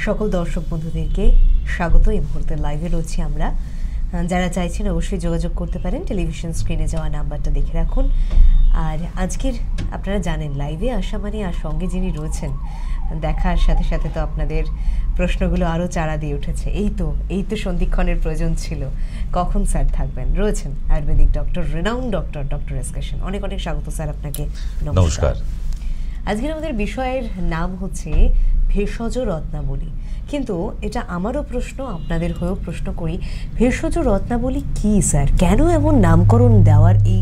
সকল দর্শক বন্ধুদেরকে স্বাগত। এই মুহূর্তে লাইভে রয়েছি আমরা। যারা চাইছেন অবশ্যই যোগাযোগ করতে পারেন, টেলিভিশন স্ক্রিনে যাওয়া নাম্বারটা দেখে রাখুন। আর আজকের আপনারা জানেন লাইভে আসা মানে আর সঙ্গে যিনি রয়েছেন দেখার সাথে সাথে তো আপনাদের প্রশ্নগুলো আরও চারা দিয়ে উঠেছে। এই তো সন্ধিক্ষণের প্রয়োজন ছিল, কখন স্যার থাকবেন। রয়েছেন আয়ুর্বেদিক ডক্টর, রেনাউন্ড ডক্টর এসকেশন। অনেক অনেক স্বাগত স্যার আপনাকে। নমস্কার। আজকের আমাদের বিষয়ের নাম হচ্ছে ভেষজ রত্নাবলী। কিন্তু এটা আমারও প্রশ্ন, আপনাদের হয়েও প্রশ্ন করি, ভেষজ রত্নাবলী কি স্যার? কেন এমন নামকরণ দেওয়ার এই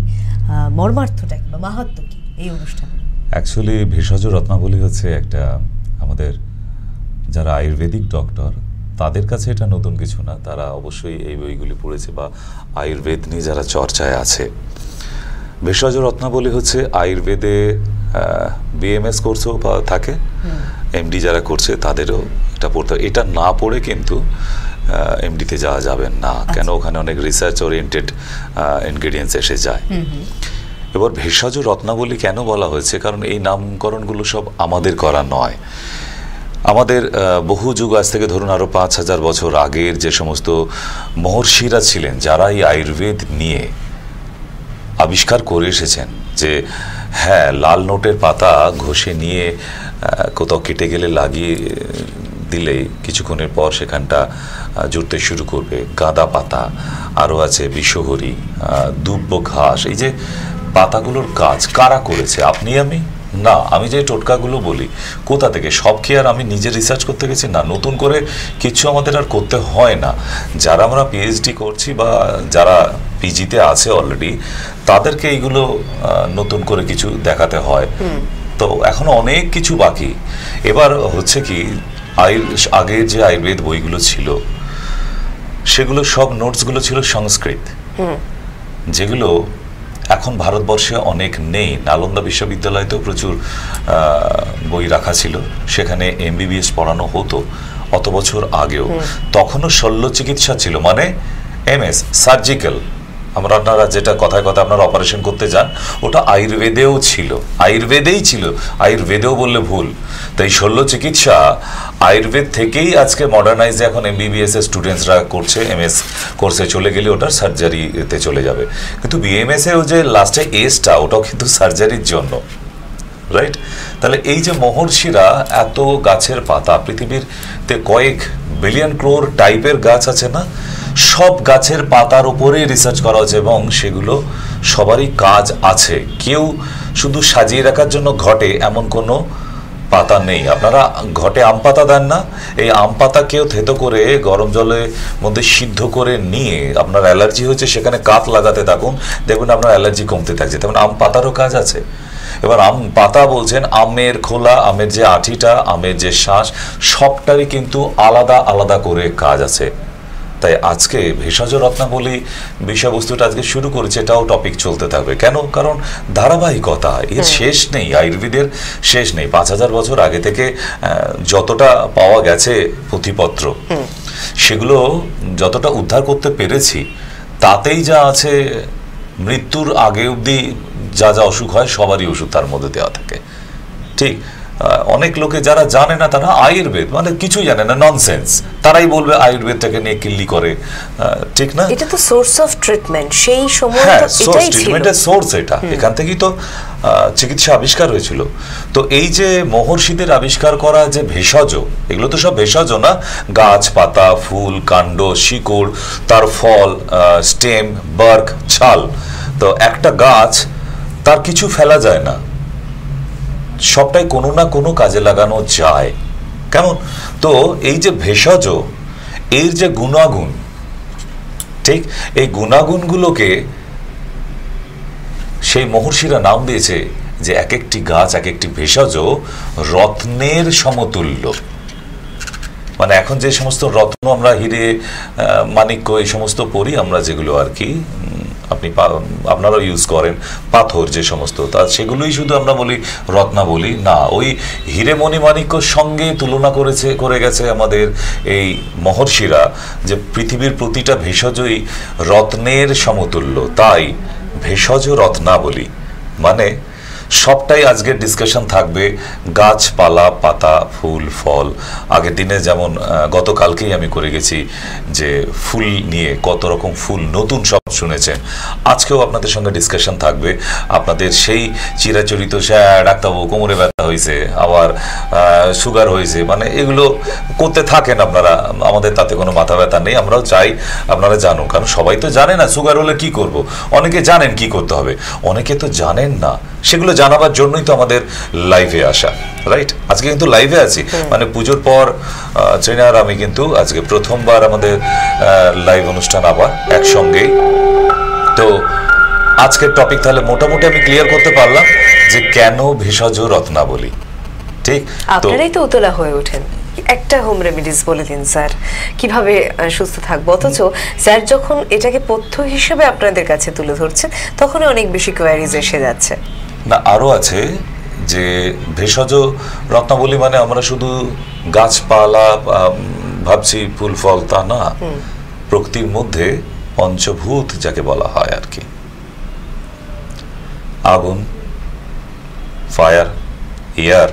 মর্মার্থটা বা মাহাত্ম্য কি এই অনুষ্ঠানে? অ্যাকচুয়ালি ভেষজ রত্নাবলী হচ্ছে একটা আমাদের যারা আয়ুর্বেদিক ডক্টর তাদের কাছে এটা নতুন কিছু না। তারা অবশ্যই এই বইগুলি পড়েছে বা আয়ুর্বেদ নিয়ে যারা চর্চায় আছে। ভেষজ রত্নাবলী হচ্ছে আয়ুর্বেদে বিএমএস কোর্সও থাকে, এমডি যারা করছে তাদেরও এটা পড়তে। এটা না পড়ে কিন্তু এমডিতে যাওয়া যাবে না, কেন ওখানে অনেক রিসার্চ ওরিয়েন্টেড ইনগ্রেডিয়েন্টস এসে যায়। এবার ভেষজ রত্নাবলী কেন বলা হয়েছে? কারণ এই নামকরণগুলো সব আমাদের করা নয়। আমাদের বহু যুগ আজ থেকে ধরুন আরও ৫,০০০ বছর আগের যে সমস্ত মহর্ষিরা ছিলেন, যারা এই আয়ুর্বেদ নিয়ে আবিষ্কার করে এসেছেন যে হ্যাঁ, লাল নোটের পাতা ঘষে নিয়ে কোথাও কেটে গেলে লাগিয়ে দিলেই কিছুক্ষণের পর সেখানটা জুড়তে শুরু করবে। গাঁদা পাতা, আরও আছে বিষহরি, দুব্ব ঘাস। এই যে পাতাগুলোর কাজ কারা করেছে? আপনি আমি না। আমি যে টোটকাগুলো বলি কোথা থেকে? সব কি আর আমি নিজে রিসার্চ করতে গেছি? না, নতুন করে কিছু আমাদের আর করতে হয় না। যারা আমরা পিএইচডি করছি বা যারা পিজিতে আছে অলরেডি, তাদেরকে এইগুলো নতুন করে কিছু দেখাতে হয়। তো এখনো অনেক কিছু বাকি। এবার হচ্ছে কি, আগে যে আয়ুর্বেদ বইগুলো ছিল সেগুলো সব নোটসগুলো ছিল সংস্কৃত, যেগুলো এখন ভারতবর্ষে অনেক নেই। নালন্দা বিশ্ববিদ্যালয়তেও প্রচুর বই রাখা ছিল, সেখানে এমবিবিএস পড়ানো হতো অত বছর আগেও। তখনও শল্য চিকিৎসা ছিল, মানে এমএস সার্জিক্যাল। আপনারা যেটা কথায় কথা আপনারা অপারেশন করতে যান, ওটা আয়ুর্বেদেও ছিল, আয়ুর্বেদেই ছিল, আয়ুর্বেদেও বললে ভুল। তাই শল্য চিকিৎসা আয়ুর্বেদ থেকেই আজকে মডার্নাইজে এখন এমবিবিএস এর স্টুডেন্টসরা করছে। এমএস কোর্সে চলে গেলে ওটা সার্জারিতে চলে যাবে। কিন্তু বিএমএস এও যে লাস্টে এসটা, ওটাও কিন্তু সার্জারির জন্য, রাইট? তাহলে এই যে মহর্ষিরা এত গাছের পাতা, পৃথিবীতে কয়েক বিলিয়ন ক্রোর টাইপের গাছ আছে না, সব গাছের পাতার উপরেই রিসার্চ করা হয়েছে এবং সেগুলো সবারই কাজ আছে। কেউ শুধু সাজিয়ে রাখার জন্য ঘটে এমন কোনো পাতা নেই। আপনারা ঘটে আম পাতা দেন না? এই আম পাতাকেও থেতো করে গরম জলের মধ্যে সিদ্ধ করে নিয়ে আপনার অ্যালার্জি হয়েছে, সেখানে কাত লাগাতে থাকুন, দেখবেন আপনার অ্যালার্জি কমতে থাকছে। তেমন আম পাতারও কাজ আছে। এবার আম পাতা বলছেন, আমের খোলা, আমের যে আঠিটা, আমের যে শ্বাস, সবটারই কিন্তু আলাদা আলাদা করে কাজ আছে। তাই আজকে ভেষজ রত্নাবলী বিষয়বস্তুটা আজকে শুরু করেছে, এটাও টপিক চলতে থাকবে। কেন? কারণ ধারাবাহিকতা, এর শেষ নেই, আয়ুর্বেদের শেষ নেই। ৫,০০০ বছর আগে থেকে যতটা পাওয়া গেছে পুঁথিপত্র, সেগুলো যতটা উদ্ধার করতে পেরেছি, তাতেই যা আছে, মৃত্যুর আগে অবধি যা যা অসুখ হয় সবারই ওষুধ তার মধ্যে দেওয়া থাকে। ঠিক? অনেক লোকে যারা জানে না, তারা আয়ুর্বেদ মানে কিছুই জানে না, ননসেন্স। তারাই বলবে আয়ুর্বেদটাকে নিয়ে কিল্লি করে, ঠিক না? এটা তো সোর্স অফ ট্রিটমেন্ট, সেই সময় ট্রিটমেন্টের সোর্স এটা। এখান থেকেই তো চিকিৎসা আবিষ্কার হয়েছিল। তো এই যে মহর্ষিদের আবিষ্কার করা যে ভেষজ, এগুলো তো সব ভেষজ না? গাছ, পাতা, ফুল, কাণ্ড, শিকড়, তার ফল, স্টেম, বার্ক, ছাল। তো একটা গাছ, তার কিছু ফেলা যায় না, সবটাই কোনো না কোনো কাজে লাগানো যায়। কেমন? তো এই যে ভেষজ, এর যে গুণাগুণ, ঠিক, এই গুণাগুণগুলোকে সেই মহর্ষিরা নাম দিয়েছে যে এক একটি গাছ, এক একটি ভেষজ রত্নের সমতুল্য। মানে এখন যে সমস্ত রত্ন আমরা হিরে, মানিক্য, এই সমস্ত পড়ি আমরা, যেগুলো আর কি আপনারা ইউজ করেন, পাথর যে সমস্ত, তা সেগুলোই শুধু আমরা বলি রত্নাবলী না। ওই হিরে মণি মাণিক্যর সঙ্গে তুলনা করে গেছে আমাদের এই মহর্ষিরা যে পৃথিবীর প্রতিটা ভেষজই রত্নের সমতুল্য। তাই ভেষজ রত্নাবলী মানে সবটাই আজকের ডিসকাশন থাকবে গাছপালা, পাতা, ফুল, ফল। আগের দিনে যেমন গতকালকেই আমি করে গেছি যে ফুল নিয়ে কত রকম ফুল নতুন সব শুনেছেন, আজকেও আপনাদের সঙ্গে ডিসকাশন থাকবে আপনাদের সেই চিরাচরিত ডাক্তারবাবু কোমরে ব্যথা হয়েছে, আবার সুগার হয়েছে, মানে এগুলো করতে থাকেন আপনারা, আমাদের তাতে কোনো মাথা ব্যথা নেই, আমরাও চাই আপনারা জানুন, কারণ সবাই তো জানে না সুগার হলে কি করব। অনেকে জানেন কি করতে হবে, অনেকে তো জানেন না, সেগুলো জানাবার জন্যই তো আমাদের লাইভে আসা, রাইট? আজকে কিন্তু লাইভে আছি, মানে পুজোর পর ট্রেনার আমি কিন্তু আজকে প্রথমবার আমাদের লাইভ অনুষ্ঠান আবার একসঙ্গেই। তো আজকের টপিক তাহলে মোটামুটি আমি ক্লিয়ার করতে পারলাম যে কেন ভেষজ রত্নাবলী, ঠিক? আপনারাই তো উতলা হয়ে ওঠেন, একটা হোম রেমেডিস বলে দিন স্যার, কিভাবে সুস্থ থাকবো। অথচ স্যার যখন এটাকে পথ্য হিসেবে আপনাদের কাছে তুলে ধরছেন, তখন অনেক বেশি কোয়ারিজ এসে যাচ্ছে। না, আরো আছে যে ভেষজ রত্নাবলী মানে আমরা শুধু গাছপালা ভাবছি, ফুল ফল, তা না। প্রকৃতির মধ্যে পঞ্চভূত যাকে বলা হয় আর কি, আগুন, fire, air,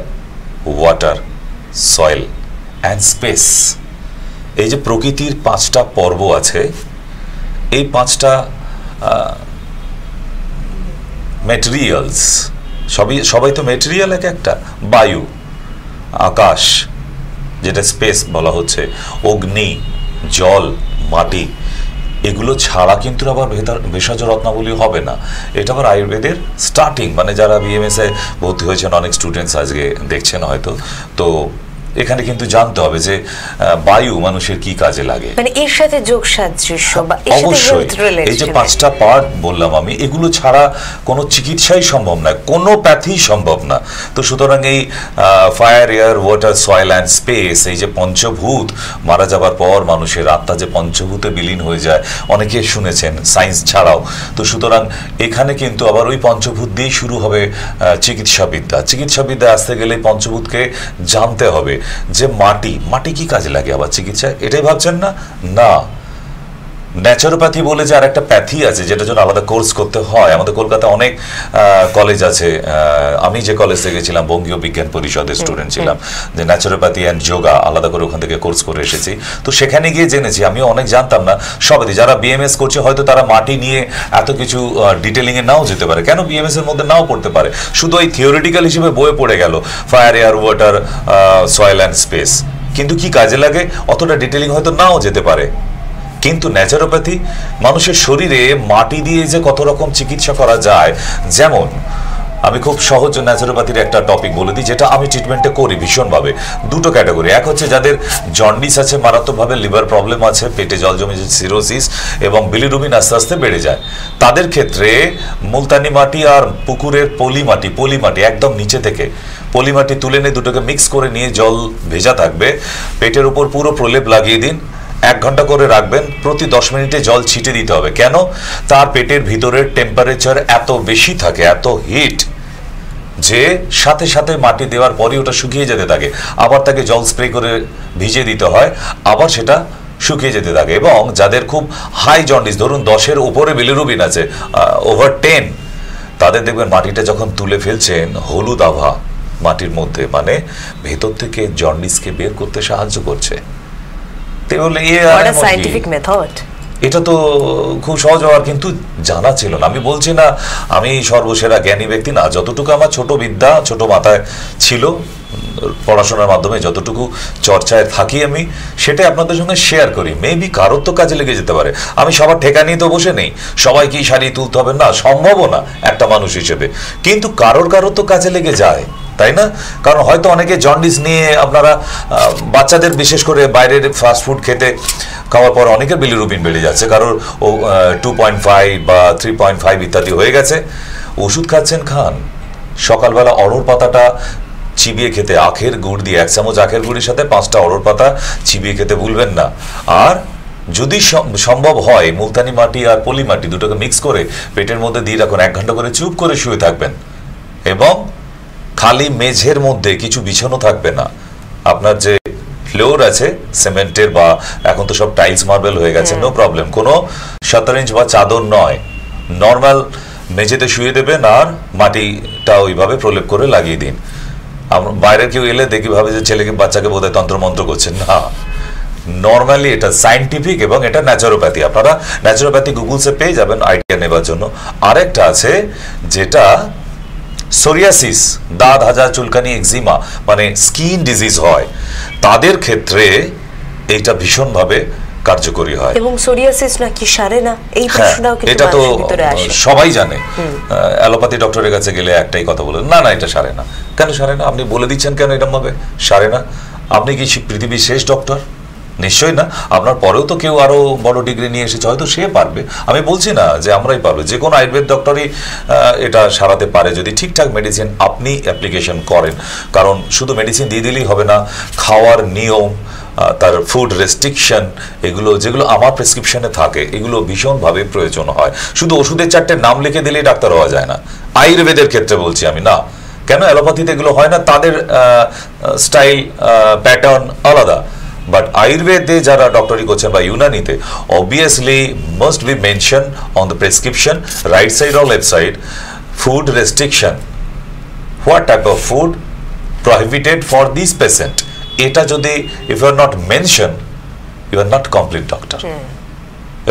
water, soil and space, এই যে প্রকৃতির 5টা পর্ব আছে, এই 5টা ম্যাটেরিয়ালস, সবাই তো ম্যাটেরিয়াল, একটা বায়ু, আকাশ যেটা স্পেস বলা হচ্ছে, অগ্নি, জল, মাটি, এগুলো ছাড়া কিন্তু আবার ভেষজ রত্নাবলী হবে না। এটা আবার আয়ুর্বেদের স্টার্টিং, মানে যারা বিএমএস এ ভর্তি হয়েছেন অনেক স্টুডেন্টস আজকে দেখছেন হয়তো, তো এখানে কিন্তু জানতে হবে যে বায়ু মানুষের কি কাজে লাগে, মানে এর সাথে যোগ সাদৃশ্য বা এর সাথে অবশ্যই এই যে 5টা পার্ট বললাম আমি, এগুলো ছাড়া কোনো চিকিৎসাই সম্ভব না, কোনো প্যাথি সম্ভব না। তো সুতরাং এই fire, air, water, soil and space, এই যে পঞ্চভূত, মারা যাবার পর মানুষের আত্মা যে পঞ্চভূতে বিলীন হয়ে যায়, অনেকে শুনেছেন সায়েন্স ছাড়াও। তো সুতরাং এখানে কিন্তু আবার ওই পঞ্চভূত দিয়েই শুরু হবে চিকিৎসাবিদ্যা। চিকিৎসাবিদ্যা আসতে গেলে পঞ্চভূতকে জানতে হবে যে মাটি কি কাজে লাগে আবার চিকিৎসায়, এটাই ভাবছেন না? না, ন্যাচারোপ্যাথি বলে যে আর একটা প্যাথি আছে, যেটার জন্য আলাদা কোর্স করতে হয়। আমাদের কলকাতায় অনেক কলেজ আছে, আমি যে কলেজ থেকে গেছিলাম বঙ্গীয় বিজ্ঞান পরিষদের স্টুডেন্ট ছিলাম, যে ন্যাচারোপ্যাথি অ্যান্ড যোগা আলাদা করে ওখান থেকে কোর্স করে এসেছি। তো সেখানে গিয়ে জেনেছি, আমিও অনেক জানতাম না, সবাই যারা বিএমএস করছে হয়তো তারা মাটি নিয়ে এত কিছু ডিটেলিংয়ে নাও যেতে পারে, কেন বিএমএস এর মধ্যে নাও পড়তে পারে, শুধু ওই থিওরিটিক্যাল হিসেবে বইয়ে পড়ে গেল fire, air, water, soil and space, কিন্তু কি কাজে লাগে অতটা ডিটেলিং হয়তো নাও যেতে পারে। কিন্তু ন্যাচারোপ্যাথি মানুষের শরীরে মাটি দিয়ে যে কত রকম চিকিৎসা করা যায়, যেমন আমি খুব সহজ ন্যাচারোপ্যাথির একটা টপিক বলে দিই, যেটা আমি ট্রিটমেন্টে করি ভীষণভাবে। 2টো ক্যাটাগরি, এক হচ্ছে যাদের জন্ডিস আছে, মারাত্মকভাবে লিভার প্রবলেম আছে, পেটে জল জমে সিরোসিস এবং বিলিরুবিন আস্তে আস্তে বেড়ে যায়, তাদের ক্ষেত্রে মুলতানি মাটি আর পুকুরের পলি মাটি একদম নিচে থেকে পলি মাটি তুলে নিয়ে দুটোকে মিক্স করে নিয়ে জল ভেজা থাকবে, পেটের উপর পুরো প্রলেপ লাগিয়ে দিন, 1 ঘন্টা করে রাখবেন, প্রতি 10 মিনিটে জল ছিটে দিতে হবে। কেন? তার পেটের ভিতরের টেম্পারেচার এত বেশি থাকে, এত হিট, যে সাথে সাথে মাটি দেওয়ার পরই ওটা শুকিয়ে যেতে থাকে, আবার তাকে জল স্প্রে করে ভিজে দিতে হয়, আবার সেটা শুকিয়ে যেতে থাকে। এবং যাদের খুব হাই জন্ডিস, ধরুন 10-এর উপরে বিলিরুবিন আছে, ওভার 10, তাদের দেখবেন মাটিটা যখন তুলে ফেলছেন হলুদ আভা মাটির মধ্যে, মানে ভেতর থেকে জন্ডিসকে বের করতে সাহায্য করছে। এটা তো খুব সহজ হওয়ার কিন্তু জানা ছিল না। আমি বলছি না আমি সর্বসেরা জ্ঞানী ব্যক্তি না, যতটুকু আমার ছোট বিদ্যা ছোট মাথায় ছিল, পড়াশোনার মাধ্যমে যতটুকু চর্চায় থাকি আমি সেটাই আপনাদের সঙ্গে শেয়ার করি। মেবি কারোর তো কাজে লেগে যেতে পারে, আমি সবার ঠেকা নিয়ে তো বসে নেই, সবাইকেই সারিয়ে তুলতে হবে না, সম্ভবও না একটা মানুষ হিসেবে, কিন্তু কারোর তো কাজে লেগে যায়, তাই না? কারণ হয়তো অনেকে জন্ডিস নিয়ে, আপনারা বাচ্চাদের বিশেষ করে বাইরের ফাস্টফুড খাওয়ার পর অনেকের বিলিরুবিন বেড়ে যাচ্ছে, কারোর 2.5 বা 3.5 ইত্যাদি হয়ে গেছে, ওষুধ খাচ্ছেন, খান, সকালবেলা অড়হর পাতাটা চিবিয়ে খেতে, আখের গুড় দিয়ে 1 চামচ আখের গুড়ের সাথে 5টা অড়হর পাতা চিবিয়ে খেতে ভুলবেন না। আর যদি সম্ভব হয় মুলতানি মাটি আর পলি মাটি দুটোকে মিক্স করে পেটের মধ্যে দিয়ে রাখুন, 1 ঘন্টা করে চুপ করে শুয়ে থাকবেন, এবং খালি মেঝের মধ্যে কিছু বিছানো থাকবে না, আপনার যে ফ্লোর আছে সিমেন্টের, বা এখন তো সব টাইলস মার্বেল হয়ে গেছে, নো প্রবলেম, কোনো 17 ইঞ্চ বা চাদর নয়, নর্মাল মেঝেতে শুয়ে দেবেন আর মাটিটা ওইভাবে প্রলেপ করে লাগিয়ে দিন। বাইরের কেউ এলে দেখি ভাবে যে ছেলেকে বাচ্চাকে বোধহয় তন্ত্রমন্ত্র করছেন, না, নর্মালি এটা সায়েন্টিফিক এবং এটা ন্যাচুরোপ্যাথি। আপনারা ন্যাচুরোপ্যাথি গুগলসে পেয়ে যাবেন আইডিয়া নেবার জন্য। আরেকটা আছে যেটা সোরিয়াসিস, দাঁত হাজা চুলকানি এক্সিমা মানে স্কিন ডিজিজ হয়, তাদের ক্ষেত্রে এইটা ভীষণভাবে কার্যকরী হয়। এবং সোরিয়াসিস নাকি সারে না, এই প্রশ্নটাও কিন্তু এটা তো ভিতরে আসে, সবাই জানে। অ্যালোপ্যাথি ডক্টরের কাছে গেলে একটাই কথা বলে, না না এটা সারে না। কেন সারে না? আপনি বলে দিচ্ছেন কেন এরকম ভাবে সারে না? আপনি কি পৃথিবীর শেষ ডক্টর? নিশ্চয়ই না। আপনার পরেও তো কেউ আরো বড় ডিগ্রি নিয়ে এসেছে, হয়তো সে পারবে। আমি বলছি না যে আমরাই পারবো, যে কোনো আয়ুর্বেদ ডক্টরই এটা সারাতে পারে যদি ঠিকঠাক মেডিসিন আপনি অ্যাপ্লিকেশন করেন। কারণ শুধু মেডিসিন দিয়ে দিলেই হবে না, খাওয়ার নিয়ম, তার ফুড রেস্ট্রিকশন, এগুলো যেগুলো আমার প্রেসক্রিপশনে থাকে, এগুলো ভীষণভাবে প্রয়োজন হয়। শুধু ওষুধের 4টে নাম লিখে দিলেই ডাক্তার হওয়া যায় না, আয়ুর্বেদের ক্ষেত্রে বলছি আমি। না, কেন? অ্যালোপ্যাথিতে এগুলো হয় না, তাদের স্টাইল প্যাটার্ন আলাদা। বাট আয়ুর্বেদে যারা ডক্টরি করছেন বা ইউনানিতে, obviously must be mention on the prescription, right side or left side, food restriction, what type of food prohibited for this patient. এটা যদি if you are not mention, you are not complete doctor.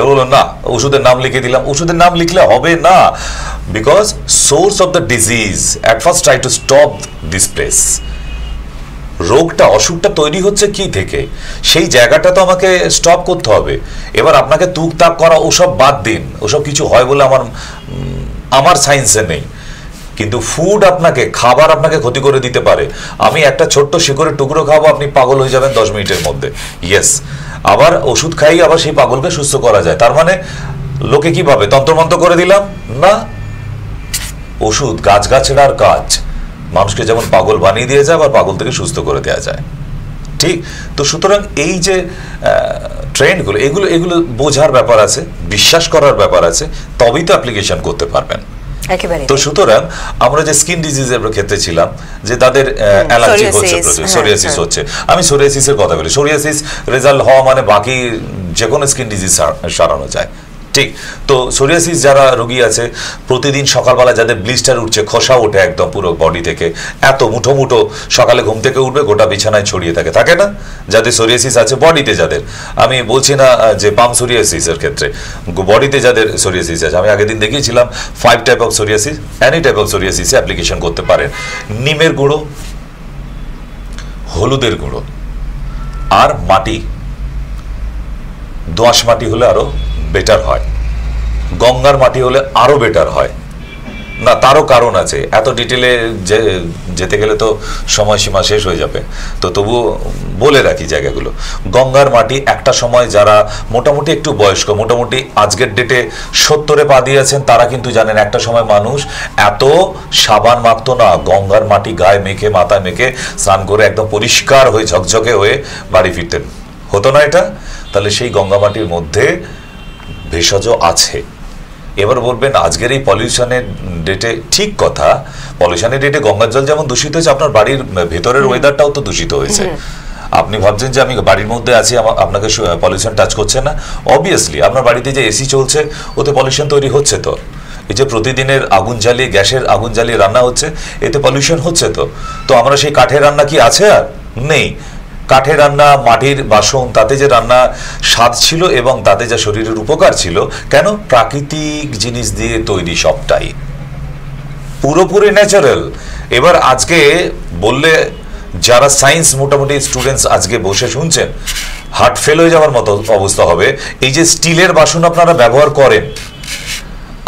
এগুলো না ওষুধের নাম লিখে দিলাম, ওষুধের নাম লিখলে হবে না, because source of the disease at first try to stop this place. রোগটা, অসুখটা তৈরি হচ্ছে কি থেকে, সেই জায়গাটা তো আমাকে স্টপ করতে হবে। এবার আপনাকে তুক তাক করা ওসব বাদ দিন, ওসব কিছু হয় বলে আমার সায়েন্সে নেই। কিন্তু ফুড আপনাকে, খাবার আপনাকে ক্ষতি করে দিতে পারে। আমি একটা ছোট্ট শিকড়ের টুকরো খাবো, আপনি পাগল হয়ে যাবেন 10 মিনিটের মধ্যে। ইয়েস, আবার ওষুধ খাই আবার সেই পাগলকে সুস্থ করা যায়। তার মানে লোকে কি ভাবে, তন্ত্রমন্ত্র করে দিলাম? না, ওষুধ গাছগাছড়ার কাজ, মানুষকে যেমন পাগল বানিয়ে দিয়ে যায়, আবার পাগল থেকে সুস্থ করে দেওয়া যায়। ঠিক তো, সুতরাং এই যে ট্রেন্ডগুলো, এগুলো বোঝার ব্যাপার আছে, বিশ্বাস করার ব্যাপার আছে, তবেই তো অ্যাপ্লিকেশন করতে পারবেন। তো সুতরাং আমরা যে স্কিন ডিজিজের ক্ষেত্রে ছিলাম, যে তাদের অ্যালার্জি হচ্ছে, সোরিয়াসিস হচ্ছে। আমি সোরিয়াসিসের কথা বলি, সোরিয়াসিস রেজাল্ট হওয়া মানে বাকি যে কোনো স্কিন ডিজিজ সারানো যায়। ঠিক তো, সোরিয়াসিস যারা রোগী আছে, প্রতিদিন সকালবেলা যাদের ব্লিস্টার উঠছে, খোসা ওঠে একদম পুরো বডি থেকে, এত মুঠো মুঠো, সকালে ঘুম থেকে উঠবে গোটা বিছানায় ছড়িয়ে থাকে না? যাদের সোরিয়াসিস আছে বডিতে, যাদের, আমি বলছি না যে পাম সোরিয়াসিসের ক্ষেত্রে, বডিতে যাদের সোরিয়াসিস আছে, আমি আগের দিন দেখিয়েছিলাম 5 type of psoriasis, any type of সোরিয়াসিসে অ্যাপ্লিকেশন করতে পারেন। নিমের গুঁড়ো, হলুদের গুঁড়ো আর মাটি, দোআঁশ মাটি হলে আরো বেটার হয়, গঙ্গার মাটি হলে আরো বেটার হয়। না, তারও কারণ আছে, এত ডিটেলে যেতে গেলে তো সময়সীমা শেষ হয়ে যাবে, তো তবুও বলে রাখি জায়গাগুলো। গঙ্গার মাটি একটা সময় যারা মোটামুটি একটু বয়স্ক, মোটামুটি আজকের ডেটে 70-এ পা দিয়েছেন, তারা কিন্তু জানেন একটা সময় মানুষ এত সাবান মাখতো না, গঙ্গার মাটি গায়ে মেখে, মাথায় মেখে স্নান করে একদম পরিষ্কার হয়ে ঝকঝকে হয়ে বাড়ি ফিরতেন, হতো না এটা? তাহলে সেই গঙ্গা মাটির মধ্যে ভেষজ আছে। এবার বলবেন আজকের এই পলিউশনের ডেটে, ঠিক কথা, পলিউশনের ডেটে গঙ্গার জল যেমন দূষিত হয়েছে, আপনার বাড়ির ভেতরের ওয়েদারটাও তো দূষিত হয়েছে। আপনি ভাবছেন যে আমি বাড়ির মধ্যে আছি, আপনাকে পলিউশন টাচ করছে না? অবভিয়াসলি আপনার বাড়িতে যে এসি চলছে, ওতে পলিউশন তৈরি হচ্ছে। তো এই যে প্রতিদিনের আগুন জ্বালিয়ে, গ্যাসের আগুন জ্বালিয়ে রান্না হচ্ছে, এতে পলিউশন হচ্ছে। তো আমরা সেই কাঠের রান্না কি আছে? আর নেই। কাঠের রান্না, মাটির বাসন, তাতে যে রান্না স্বাদ ছিল এবং তাতে যা শরীরের উপকার ছিল, কেন? প্রাকৃতিক জিনিস দিয়ে তৈরি, সবটাই পুরোপুরি ন্যাচারাল। এবার আজকে বললে যারা সায়েন্স মোটামুটি স্টুডেন্টস আজকে বসে শুনছেন, হার্ট ফেল হয়ে যাওয়ার মতো অবস্থা হবে। এই যে স্টিলের বাসন আপনারা ব্যবহার করেন,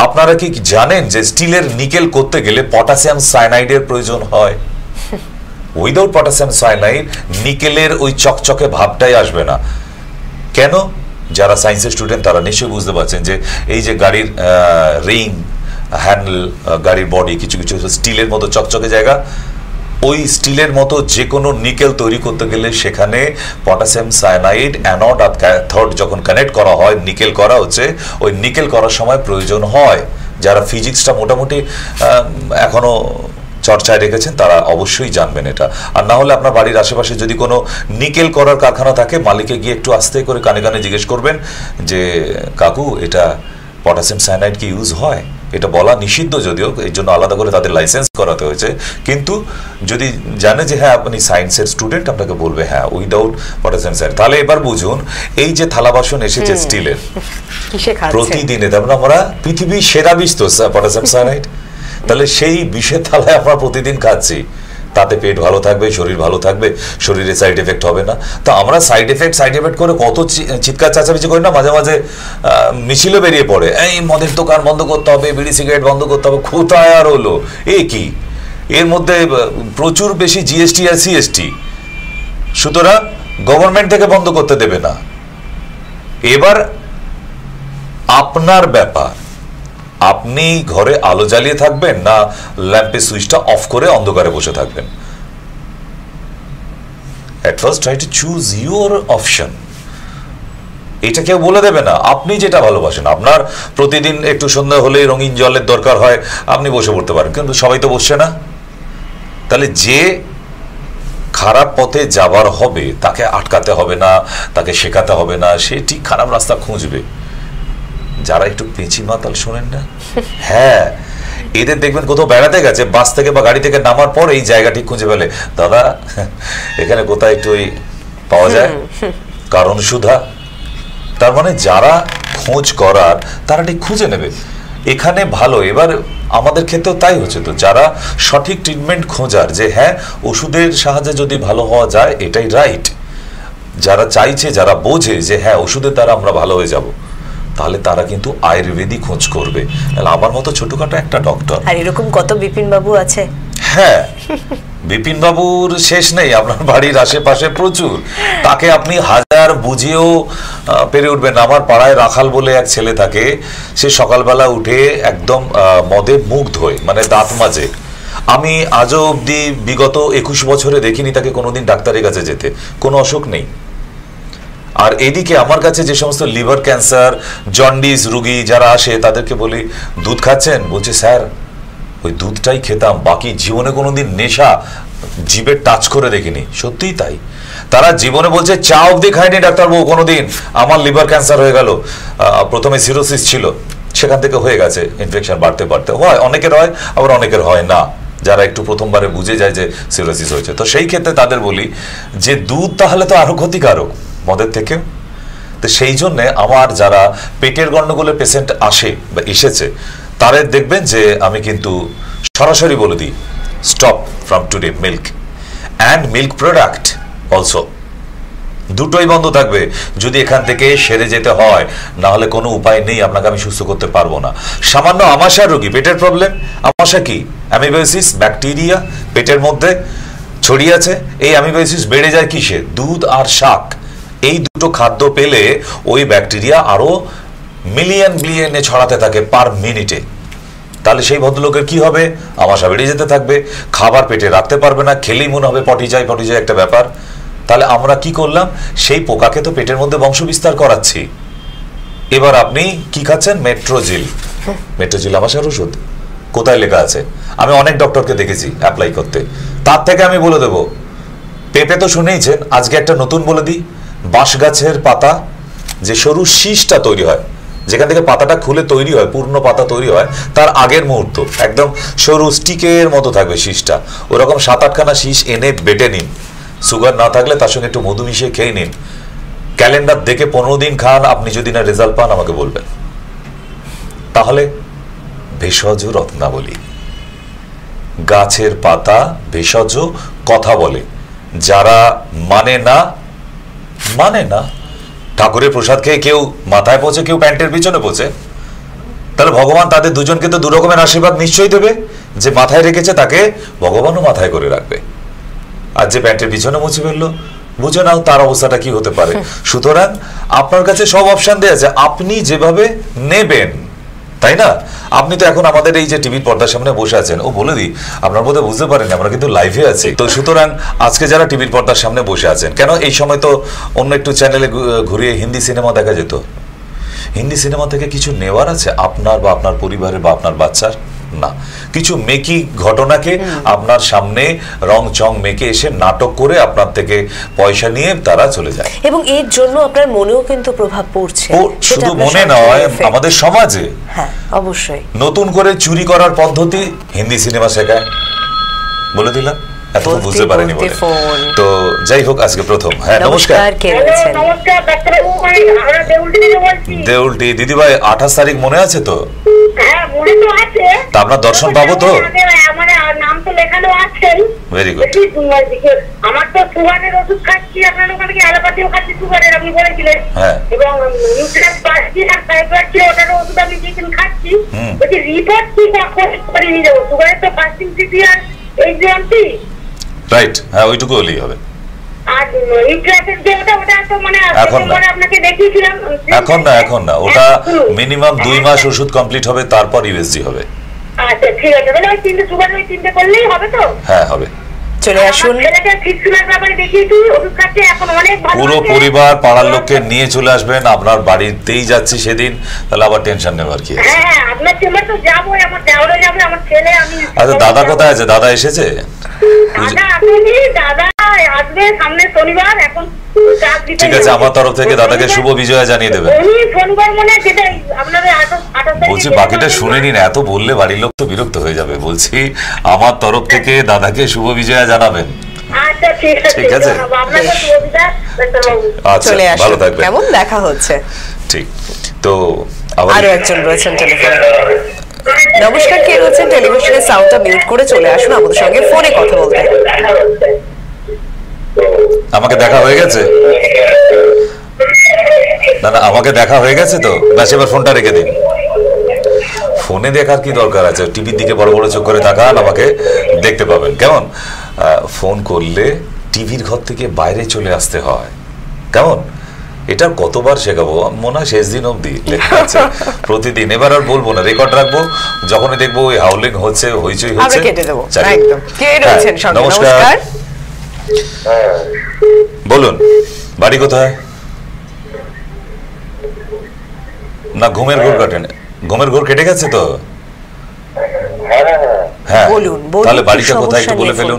আপনারা কি জানেন যে স্টিলের নিকেল করতে গেলে পটাশিয়াম সায়ানাইডের প্রয়োজন হয়? উইদাউট পটাশিয়াম সায়ানাইড নিকেলের ওই চকচকে ভাবটাই আসবে না। কেন? যারা সায়েন্সের স্টুডেন্ট তারা নিশ্চয়ই বুঝতে পারছেন যে এই যে গাড়ির রিং, হ্যান্ডেল, গাড়ির বডি, কিছু কিছু স্টিলের মতো চকচকে জায়গা, ওই স্টিলের মতো যে কোনো নিকেল তৈরি করতে গেলে সেখানে পটাশিয়াম সায়ানাইড অ্যানোড আর ক্যাথোড যখন কানেক্ট করা হয়, নিকেল করা হচ্ছে, ওই নিকেল করার সময় প্রয়োজন হয়। যারা ফিজিক্সটা মোটামুটি এখনো চর্চায় রেখেছেন তারা অবশ্যই জানবেন এটা। আর না হলে আপনার বাড়ির আশেপাশে যদি কোনো নিকেল করার কারখানা থাকে, মালিকে গিয়ে একটু আস্তে করে কানে কানে জিজ্ঞেস করবেন যে কাকু, এটা পটাশিয়াম সায়ানাইড কি ইউজ হয়? এটা বলা নিষিদ্ধ, যদিও এই জন্য আলাদা করে তাদের লাইসেন্স করাতে হয়েছে। কিন্তু যদি জানে যে হ্যাঁ আপনি সায়েন্সের স্টুডেন্ট, আপনাকে বলবে হ্যাঁ উইদাউট পটাশিয়াম সায়ানাইড। তাহলে এবার বুঝুন এই যে থালা বাসন এসেছে স্টিলের প্রতিদিনে, তারপরে আমরা পৃথিবীর সেরা বিষ তো পটাশিয়াম সায়ানাইড, তাহলে সেই বিষের থালায় আমরা প্রতিদিন খাচ্ছি, তাতে পেট ভালো থাকবে, শরীর ভালো থাকবে, শরীরে সাইড এফেক্ট হবে না। তো আমরা সাইড এফেক্ট করে কত চিৎকার চেঁচামেচি করি না, মাঝে মাঝে মিছিলে বেরিয়ে পড়ে, এই মদের দোকান বন্ধ করতে হবে, বিড়ি সিগারেট বন্ধ করতে হবে। কোথায় আর হলো, এ কি, এর মধ্যে প্রচুর বেশি জিএসটি আর সিএসটি, সুতরাং গভর্নমেন্ট থেকে বন্ধ করতে দেবে না। এবার আপনার ব্যাপার, আপনি ঘরে আলো জ্বালিয়ে থাকবেন না ল্যাম্পের সুইচটা অফ করে অন্ধকারে বসে থাকবেন। At first try to choose your option. এটা কেউ বলে দেবে না, আপনি যেটা ভালোবাসেন। আপনার প্রতিদিন একটু সন্ধ্যা হলেই রঙিন জলের দরকার হয়, আপনি বসে পড়তে পারেন, কিন্তু সবাই তো বসছে না। তাহলে যে খারাপ পথে যাবার হবে তাকে আটকাতে হবে না, তাকে শেখাতে হবে না, সে ঠিক খারাপ রাস্তা খুঁজবে। যারা একটু পেঁচি মাতাল, শোনেন না, হ্যাঁ এদের দেখবেন কোথাও বেড়াতে গেছে, বাস থেকে বা গাড়ি থেকে নামার পর এই জায়গাটি খুঁজে ফেলে, দাদা এখানে কোথায় একটু পাওয়া যায় কারণ সুধা। তার মানে যারা খোঁজ করার তারা ঠিক খুঁজে নেবে এখানে ভালো। এবার আমাদের ক্ষেত্রেও তাই হচ্ছে, তো যারা সঠিক ট্রিটমেন্ট খোঁজার, যে হ্যাঁ ওষুধের সাহায্যে যদি ভালো হওয়া যায় এটাই রাইট, যারা চাইছে, যারা বোঝে যে হ্যাঁ ওষুধের দ্বারা আমরা ভালো হয়ে যাব, তাহলে তারা কিন্তু আয়ুর্বেদিক খোঁজ করবে। তাহলে আমার মতো ছোটখাটো একটা ডক্টর, আর এরকম কত বিপিন বাবু আছে। হ্যাঁ, বিপিন বাবুর শেষ নেই, আপনার বাড়ির আশেপাশে প্রচুর। তাকে আপনি হাজার বুঝিয়েও পেরে উঠবেন। আমার পাড়ায় রাখাল বলে এক ছেলে থাকে, সে সকালবেলা উঠে একদম মদে মুগ্ধ হয়ে, মানে দাঁত মাজে। আমি আজও অব্দি বিগত 21 বছরে দেখিনি তাকে কোনোদিন ডাক্তারের কাছে যেতে, কোনো অসুখ নেই। আর এদিকে আমার কাছে যে সমস্ত লিভার ক্যান্সার, জন্ডিস রোগী যারা আসে, তাদেরকে বলি দুধ খাচ্ছেন? বলছে স্যার ওই দুধটাই খেতাম, বাকি জীবনে কোনোদিন নেশা জিভে টাচ করে দেখিনি। সত্যিই তাই, তারা জীবনে বলছে চা অব্দি খায়নি ডাক্তারবাবু কোনোদিন, আমার লিভার ক্যান্সার হয়ে গেল। প্রথমে সিরোসিস ছিল, সেখান থেকে হয়ে গেছে, ইনফেকশন বাড়তে বাড়তে হয়, অনেকের হয় আবার অনেকের হয় না, যারা একটু প্রথমবারে বুঝে যায় যে সিরোসিস হয়েছে। তো সেই ক্ষেত্রে তাদের বলি যে দুধ তাহলে তো আরো ক্ষতিকারক মদের থেকে। তো সেই জন্য আমার যারা পেটের গন্ডগোলের পেশেন্ট আসে বা এসেছে, তাদের দেখবেন যে আমি কিন্তু সরাসরি বলে দিই stop from today milk and milk product also, দুটোই বন্ধ থাকবে যদি এখান থেকে সেরে যেতে হয়। না হলে কোনো উপায় নেই, আপনাকে আমি সুস্থ করতে পারবো না। সামান্য আমাশার রোগী, পেটের প্রবলেম, আমাশা কি? অ্যামিবায়োসিস, ব্যাকটেরিয়া পেটের মধ্যে ছড়িয়ে আছে। এই অ্যামিবায়োসিস বেড়ে যায় কিসে? দুধ আর শাক, এই দুটো খাদ্য পেলে ওই ব্যাকটেরিয়া আরো বিলিয়নে ছড়াতে থাকে পার মিনিটে। তাহলে সেই ভদ্রলোকের কি হবে? আমাশা বেড়ে যেতে থাকবে, খাবার পেটে রাখতে পারবে না, খেলেই মনে হবে পটি যায় একটা ব্যাপার। তাহলে আমরা কি করলাম? সেই পোকাকে তো পেটের মধ্যে বংশ বিস্তার করাচ্ছি। এবার আপনি কি খাচ্ছেন? মেট্রোজিল। মেট্রোজিল আমাশার ওষুধ, কোথায় লেখা আছে? আমি অনেক ডক্টরকে দেখেছি অ্যাপ্লাই করতে। তার থেকে আমি বলে দেবো, পেঁপে তো শুনেইছেন, আজকে একটা নতুন বলে দিই, বাঁশ গাছের পাতা যে সরু শীষটা তৈরি হয়, যেখান থেকে পাতাটা খুলে তৈরি হয়, পূর্ণ পাতা তৈরি হয়, তার আগের মুহূর্ত একদম সরু স্টিকের মতো থাকবে শীষটা। ওরকম 7-8খানা শীষ এনে বেটে নিন, সুগার না থাকলে তার সঙ্গে একটু মধু মিশিয়ে খেয়ে নিন, ক্যালেন্ডার দেখে 15 দিন খান। আপনি যদি না রেজাল্ট পান আমাকে বলবেন। তাহলে ভেষজ রত্নাবলী, গাছের পাতা ভেষজ কথা বলে, যারা মানে না ঠাকুরের প্রসাদ খেয়ে কেউ মাথায় পৌঁছে, কেউ প্যান্টের পিছনে পৌঁছে, তাহলে ভগবান তাদের দুজনকে তো 2 রকমের আশীর্বাদ নিশ্চয়ই দেবে। যে মাথায় রেখেছে তাকে ভগবানও মাথায় করে রাখবে, আর যে প্যান্টের পিছনে মুছে ফেললো, বুঝে নাও তার অবস্থাটা কি হতে পারে। সুতরাং আপনার কাছে সব অপশন দেওয়া আছে, আপনি যেভাবে নেবেন, তাই না? আপনি তো এখন আমাদের এই যে টিভির পর্দার সামনে বসে আছেন, ও বলে দিই আপনার বোধহয় বুঝতে পারেন আমরা কিন্তু লাইভে আছি। তো সুতরাং আজকে যারা টিভির পর্দার সামনে বসে আছেন, কেন এই সময় তো অন্য একটু চ্যানেলে ঘুরিয়ে হিন্দি সিনেমা দেখা যেত। হিন্দি সিনেমা থেকে কিছু নেওয়ার আছে আপনার বা আপনার পরিবারের বা আপনার বাচ্চার? না, কিছু মেকি ঘটনাকে আপনার সামনে রং চং মেকে এসে নাটক করে আপনার থেকে পয়সা নিয়ে তারা চলে যায়, এবং এর জন্য আপনার মনেও কিন্তু প্রভাব পড়ছে। শুধু মনে নয়, আমাদের সমাজে হ্যাঁ অবশ্যই নতুন করে চুরি করার পদ্ধতি হিন্দি সিনেমা শেখায়, বলে দিলাম, এতক্ষণ বুঝতে পারেনি বলে। তো যাই হোক, আজকে প্রথম। হ্যাঁ নমস্কার, কে বলছেন? নমস্কার ডাক্তারবাবু, আমরা দেউলটি থেকে বলছি। দেউলটি দিদিভাই, 28 তারিখ মনে আছে তো? হ্যাঁ মনে তো আছে। তা আপনার দর্শন পাবো তো? মানে নাম তো লেখানো আছে। Very good. আমার তো সুগারের ওষুধ খাচ্ছি, আপনার ওখানে কি অ্যালোপ্যাথিও খাচ্ছি সুগারের, আপনি বলেছিলেন। হ্যাঁ। এবং নিউট্রিয়েন্ট পাচ্ছি আর থাইরয়েড ছিল, ওটার ওষুধ আমি দিন খাচ্ছি। বলছি রিপোর্ট কি করে নিয়ে যাবো? সুগারের তো ফাস্টিং সিটি আর এইচবিএমপি। রাইট, হ্যাঁ ওইটুকু হলেই হবে। আর ইউট্রাসের যে ওটা তো মানে আপনাকে দেখিয়েছিলাম। এখন না, ওটা মিনিমাম 2 মাস ওষুধ কমপ্লিট হবে, তারপর ইউএসজি হবে। আচ্ছা ঠিক আছে, তাহলে ওই 3টে সুগার, ওই 3টে করলেই হবে তো? হ্যাঁ হবে। চলে আসুন। ছেলেকে ফিক্সুলার ব্যাপারে দেখিয়েছি, ওষুধ খাচ্ছে, এখন অনেক ভালো। পুরো পরিবার পাড়ার লোককে নিয়ে চলে আসবেন, আপনার বাড়িতেই যাচ্ছি সেদিন, তাহলে আবার টেনশন নেবার কি আছে? হ্যাঁ আপনার চেম্বার তো যাবোই, আমার দেওরে যাবে, আমার ছেলে, আমি। আচ্ছা দাদা কোথায় আছে? দাদা এসেছে? দাদা আসেনি, দাদা আসবে সামনে শনিবার। এখন ঠিক আছে, আমার তরফ থেকে দাদাকে শুভ বিজয়া জানিয়ে দেবেন। শনিবার মনে যেটা আপনাদের 28 বলছি বাকিটা শুনে নিন, এত বললে বাড়ির লোক তো বিরক্ত হয়ে যাবে। বলছি আমার তরফ থেকে দাদাকে শুভ বিজয়া জানাবেন। আচ্ছা ঠিক আছে, আপনাকে শুভ বিজয়া ডাক্তারবাবু। আচ্ছা ভালো থাকবেন। কেমন দেখা হচ্ছে? ঠিক। তো আরো একজন রয়েছেন টেলিফোনে। নমস্কার, কে রয়েছেন? টেলিভিশনের সাউন্ডটা মিউট করে চলে আসুন আমাদের সঙ্গে ফোনে কথা বলতে। আমাকে দেখা হয়ে গেছে? না না, আমাকে দেখা হয়ে গেছে তো? ব্যাস এবার ফোনটা রেখে দিন। ফোনে দেখার কি দরকার আছে? টিভির দিকে বড় বড় চোখ করে তাকান, আমাকে দেখতে পাবেন। কেমন? ফোন করলে টিভির ঘর থেকে বাইরে চলে আসতে হয়, কেমন? এটা কতবার শেখাবো, মনে হয় শেষ দিন অবধি লেখা আছে প্রতিদিন। এবার আর বলবো না, রেকর্ড রাখবো, যখনই দেখবো ওই হাউলিং হচ্ছে, হইচই হচ্ছে, নমস্কার। বলুন, বাড়ি কোথায়? না ঘুমের ঘোর কাটেন? ঘুমের ঘোর কেটে গেছে তো? হ্যাঁ বলুন, তাহলে বাড়িটা কোথায় একটু বলে ফেলুন।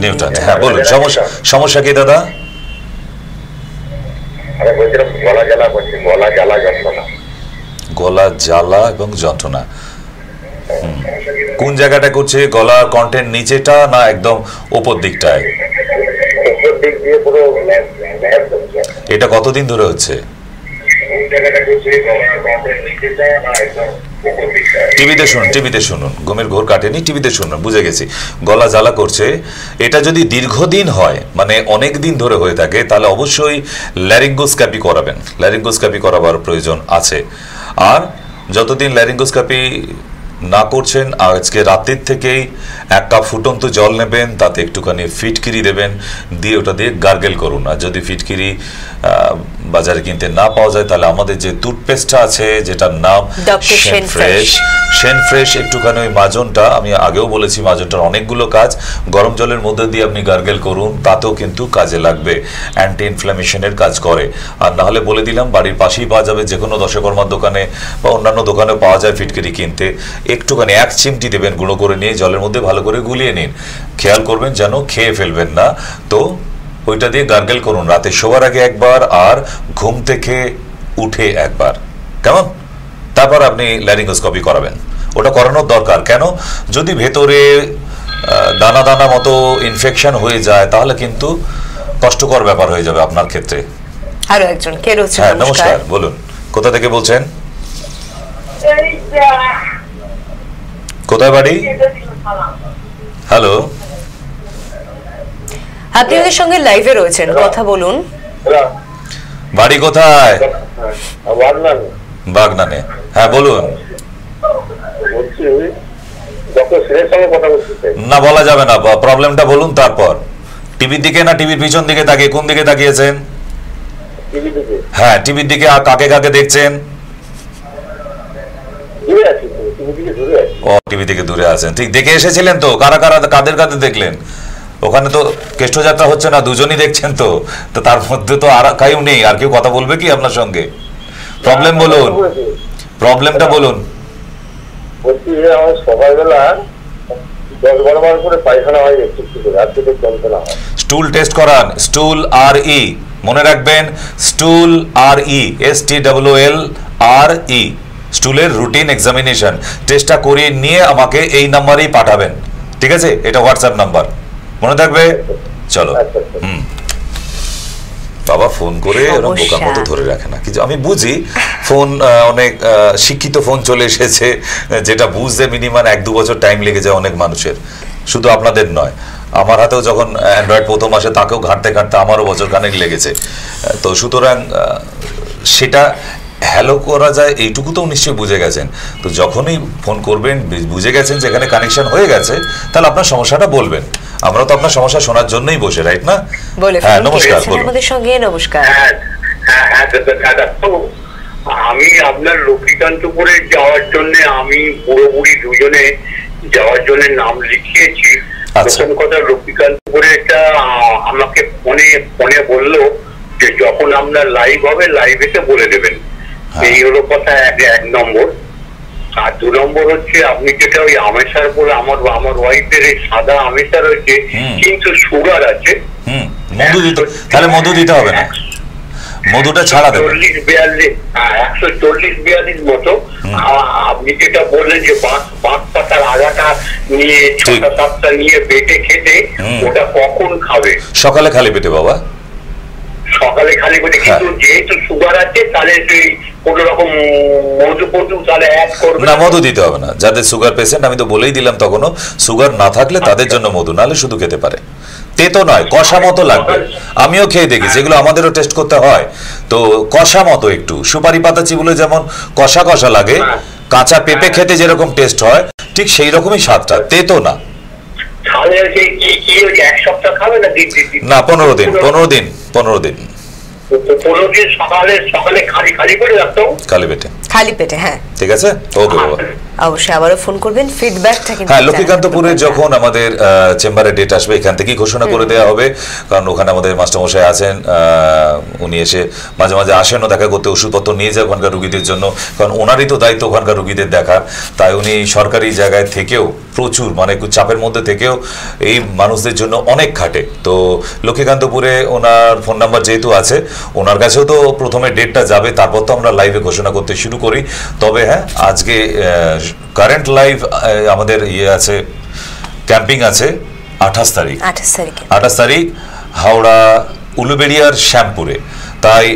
নিউটন। হ্যাঁ বলুন, সমস্যা কি দাদা? গলা জ্বালা এবং যন্ত্রণা। কোন জায়গাটা করছে? গলার কন্টেন্ট নিচেটা না একদম উপর দিকটায়? এটা কতদিন ধরে হচ্ছে? টিভিতে শুনুন। ঘুমের ঘোর কাটেনি, টিভিতে শুনুন, বুঝে গেছি। গলা জ্বালা করছে, এটা যদি দীর্ঘদিন হয়, মানে অনেক দিন ধরে হয়ে থাকে, তাহলে অবশ্যই ল্যারিঙ্গোস্কোপি করাবেন। ল্যারিঙ্গোস্কোপি করাবার প্রয়োজন আছে। আর যতদিন ল্যারিঙ্গোস্কোপি না করছেন, আজকে রাতের থেকেই 1 কাপ ফুটন্ত জল নেবেন, তাতে একটুখানি ফিটকিরি দেবেন, দিয়ে ওটা দিয়ে গার্গেল করুন। আর যদি ফিটকিরি বাজারে কিনতে না পাওয়া যায়, তাহলে আমাদের যে টুথপেস্টটা আছে, যেটার নাম শেন ফ্রেশ, একটুখানি ওই মাজনটা, আমি আগেও বলেছি মাজনটার অনেকগুলো কাজ, গরম জলের মধ্যে দিয়ে আপনি গার্গেল করুন, তাতেও কিন্তু কাজে লাগবে, অ্যান্টি ইনফ্ল্যামেশনের কাজ করে। আর নাহলে বলে দিলাম, বাড়ির পাশেই পাওয়া যাবে, যে কোনো দশকর্মার দোকানে বা অন্যান্য দোকানে পাওয়া যায় ফিটকিরি কিনতে। একটুখানি 1 চিমটি দেবেন, গুঁড়ো করে নিয়ে জলের মধ্যে ভালো করে গুলিয়ে নিন। খেয়াল করবেন যেন খেয়ে ফেলবেন না। তো ওইটা দিয়ে গার্গেল করুন রাতে শোবার আগে একবার, আর ঘুম থেকে উঠে একবার, কেমন? তারপর আপনি ল্যারিঙ্গোস্কোপি করাবেন। ওটা করানোর দরকার কেন? যদি ভেতরে দানা দানা মতো ইনফেকশন হয়ে যায়, তাহলে কিন্তু কষ্টকর ব্যাপার হয়ে যাবে আপনার ক্ষেত্রে। আরো একজন কে রয়েছে? হ্যাঁ নমস্কার, বলুন, কোথা থেকে বলছেন? কোথায় বাড়ি? হ্যালো, আপনি ওদের সঙ্গে লাইভে রয়েছেন, কথা বলুন। বাড়ি কোথায়? বাগনানে। হ্যাঁ বলুন। না বলা যাবে না, প্রবলেমটা বলুন তারপর। টিভির দিকে না টিভির পিছন দিকে তাকিয়ে? কোন দিকে তাকিয়েছেন? হ্যাঁ টিভির দিকে। আর কাকে কাকে দেখছেন? ও টিভি থেকে দূরে আছেন, ঠিক। দেখে এসেছিলেন তো? কারা কারা, কাদের কাদের দেখলেন? ওখানে তো কেষ্টযাত্রা হচ্ছে না, দুজনই দেখছেন তো? তো তার মধ্যে তো আর কেউ নেই, আর কেউ কথা বলবে কি আপনার সঙ্গে? প্রবলেম বলুন, প্রবলেমটা বলুন। বলছি যে আমার সকালবেলা 10-12 বার করে পায়খানা হয়, একটু করে রাত্রে যন্ত্রণা হয়। স্টুল টেস্ট করান, স্টুল RE, মনে রাখবেন স্টুল RE, STOOL-RE, স্টুলের রুটিন এক্সামিনেশন টেস্টটা করিয়ে নিয়ে আমাকে এই নাম্বারেই পাঠাবেন, ঠিক আছে? এটা হোয়াটসঅ্যাপ নাম্বার, মনে থাকবে? চলো। বাবা ফোন করে ওরকম বোকার মতো ধরে রাখে না, কিন্তু আমি বুঝি ফোন অনেক শিক্ষিত ফোন চলে এসেছে, যেটা বুঝতে মিনিমাম 1-2 বছর টাইম লেগে যায় অনেক মানুষের, শুধু আপনাদের নয়। আমার হাতেও যখন অ্যান্ড্রয়েড প্রথম আসে তাকেও ঘাঁটতে ঘাঁটতে আমারও বছর খানেক লেগেছে। তো সুতরাং সেটা হ্যালো করা যায় এইটুকু তো নিশ্চয়ই বুঝে গেছেন। তো যখনই ফোন করবেন বুঝে গেছেন যে এখানে কানেকশন হয়ে গেছে, তাহলে আপনার সমস্যাটা বলবেন। আমরা তো আপনার সমস্যা শোনার জন্যই বসে, রাইট না? হ্যাঁ, নমস্কার। আমাদের সঙ্গে নমস্কার। আমি আপনার লক্ষ্মীকান্তপুরে যাওয়ার জন্য আমি বুড়ো বুড়ি দুজনে যাওয়ার জন্য নাম লিখিয়েছি। প্রথম কথা, লক্ষ্মীকান্তপুরে আমাকে ফোনে বললো যে যখন আপনার লাইভ হবে লাইভেতে বলে দেবেন। এই হলো কথা এক নম্বর। আর 2 নম্বর হচ্ছে, আপনি যেটা ওই আমেশার বলে আমার ওয়াইফের এই সাদা আমেশা রয়েছে, কিন্তু সুগার আছে। তাহলে মধু দিতে হবে না, মধুটা ছাড়া দেবেন। 140-42 মতো। আপনি যেটা বললেন যে বাঁশ পাতার আগাটা নিয়ে 6-7টা নিয়ে বেটে খেতে, ওটা কখন খাবে? সকালে খালি পেটে বাবা, সকালে খালি পেটে। কিন্তু যেহেতু সুগার আছে তাহলে কোন রকম মধু তাহলে অ্যাড করবে না? মধু দিতে হবে না। যাদের সুগার পেশেন্ট, আমি তো বলেই দিলাম তখনও, সুগার না থাকলে তাদের জন্য মধু, নাহলে শুধু খেতে পারে। তেতো নয়, কষা মতো লাগবে। আমিও খেয়ে দেখেছি, এগুলো আমাদেরও টেস্ট করতে হয়। তো কষা মতো, একটু সুপারি পাতা চিবুলে যেমন কষা কষা লাগে, কাঁচা পেঁপে খেতে যেরকম টেস্ট হয়, ঠিক সেই রকমই স্বাদটা, তেতো না। না, 15 দিন। 15 দিন খালি পেটে। হ্যাঁ, ঠিক আছে, ওকে বাবা। অবশ্যই আবারও ফোন করবেন, ফিডব্যাকটা কিন্তু। হ্যাঁ, লক্ষ্মীকান্তপুরে যখন আমাদের চেম্বারে ডেট আসবে, এখান থেকেই ঘোষণা করে দেওয়া হবে, কারণ ওখানে আমাদের মাস্টারমশাই আছেন, উনি এসে মাঝে মাঝে আসেনও দেখা করতে, ওষুধপত্র নিয়ে যায় ওখানকার রুগীদের জন্য, কারণ ওনারই তো দায়িত্ব ওখানকার রুগীদের দেখা। তাই উনি সরকারি জায়গায় থেকেও প্রচুর, মানে একটু চাপের মধ্যে থেকেও এই মানুষদের জন্য অনেক খাটে। তো লক্ষ্মীকান্তপুরে ওনার ফোন নাম্বার যেহেতু আছে, ওনার কাছেও তো প্রথমে ডেটটা যাবে, তারপর তো আমরা লাইভে ঘোষণা করতে শুরু করি। তবে হ্যাঁ, আজকে কারেন্ট লাইভ আমাদের আছে, ক্যাম্পিং আছে 28 তারিখ হাওড়া উলুবেড়িয়ার শ্যামপুরে। তাই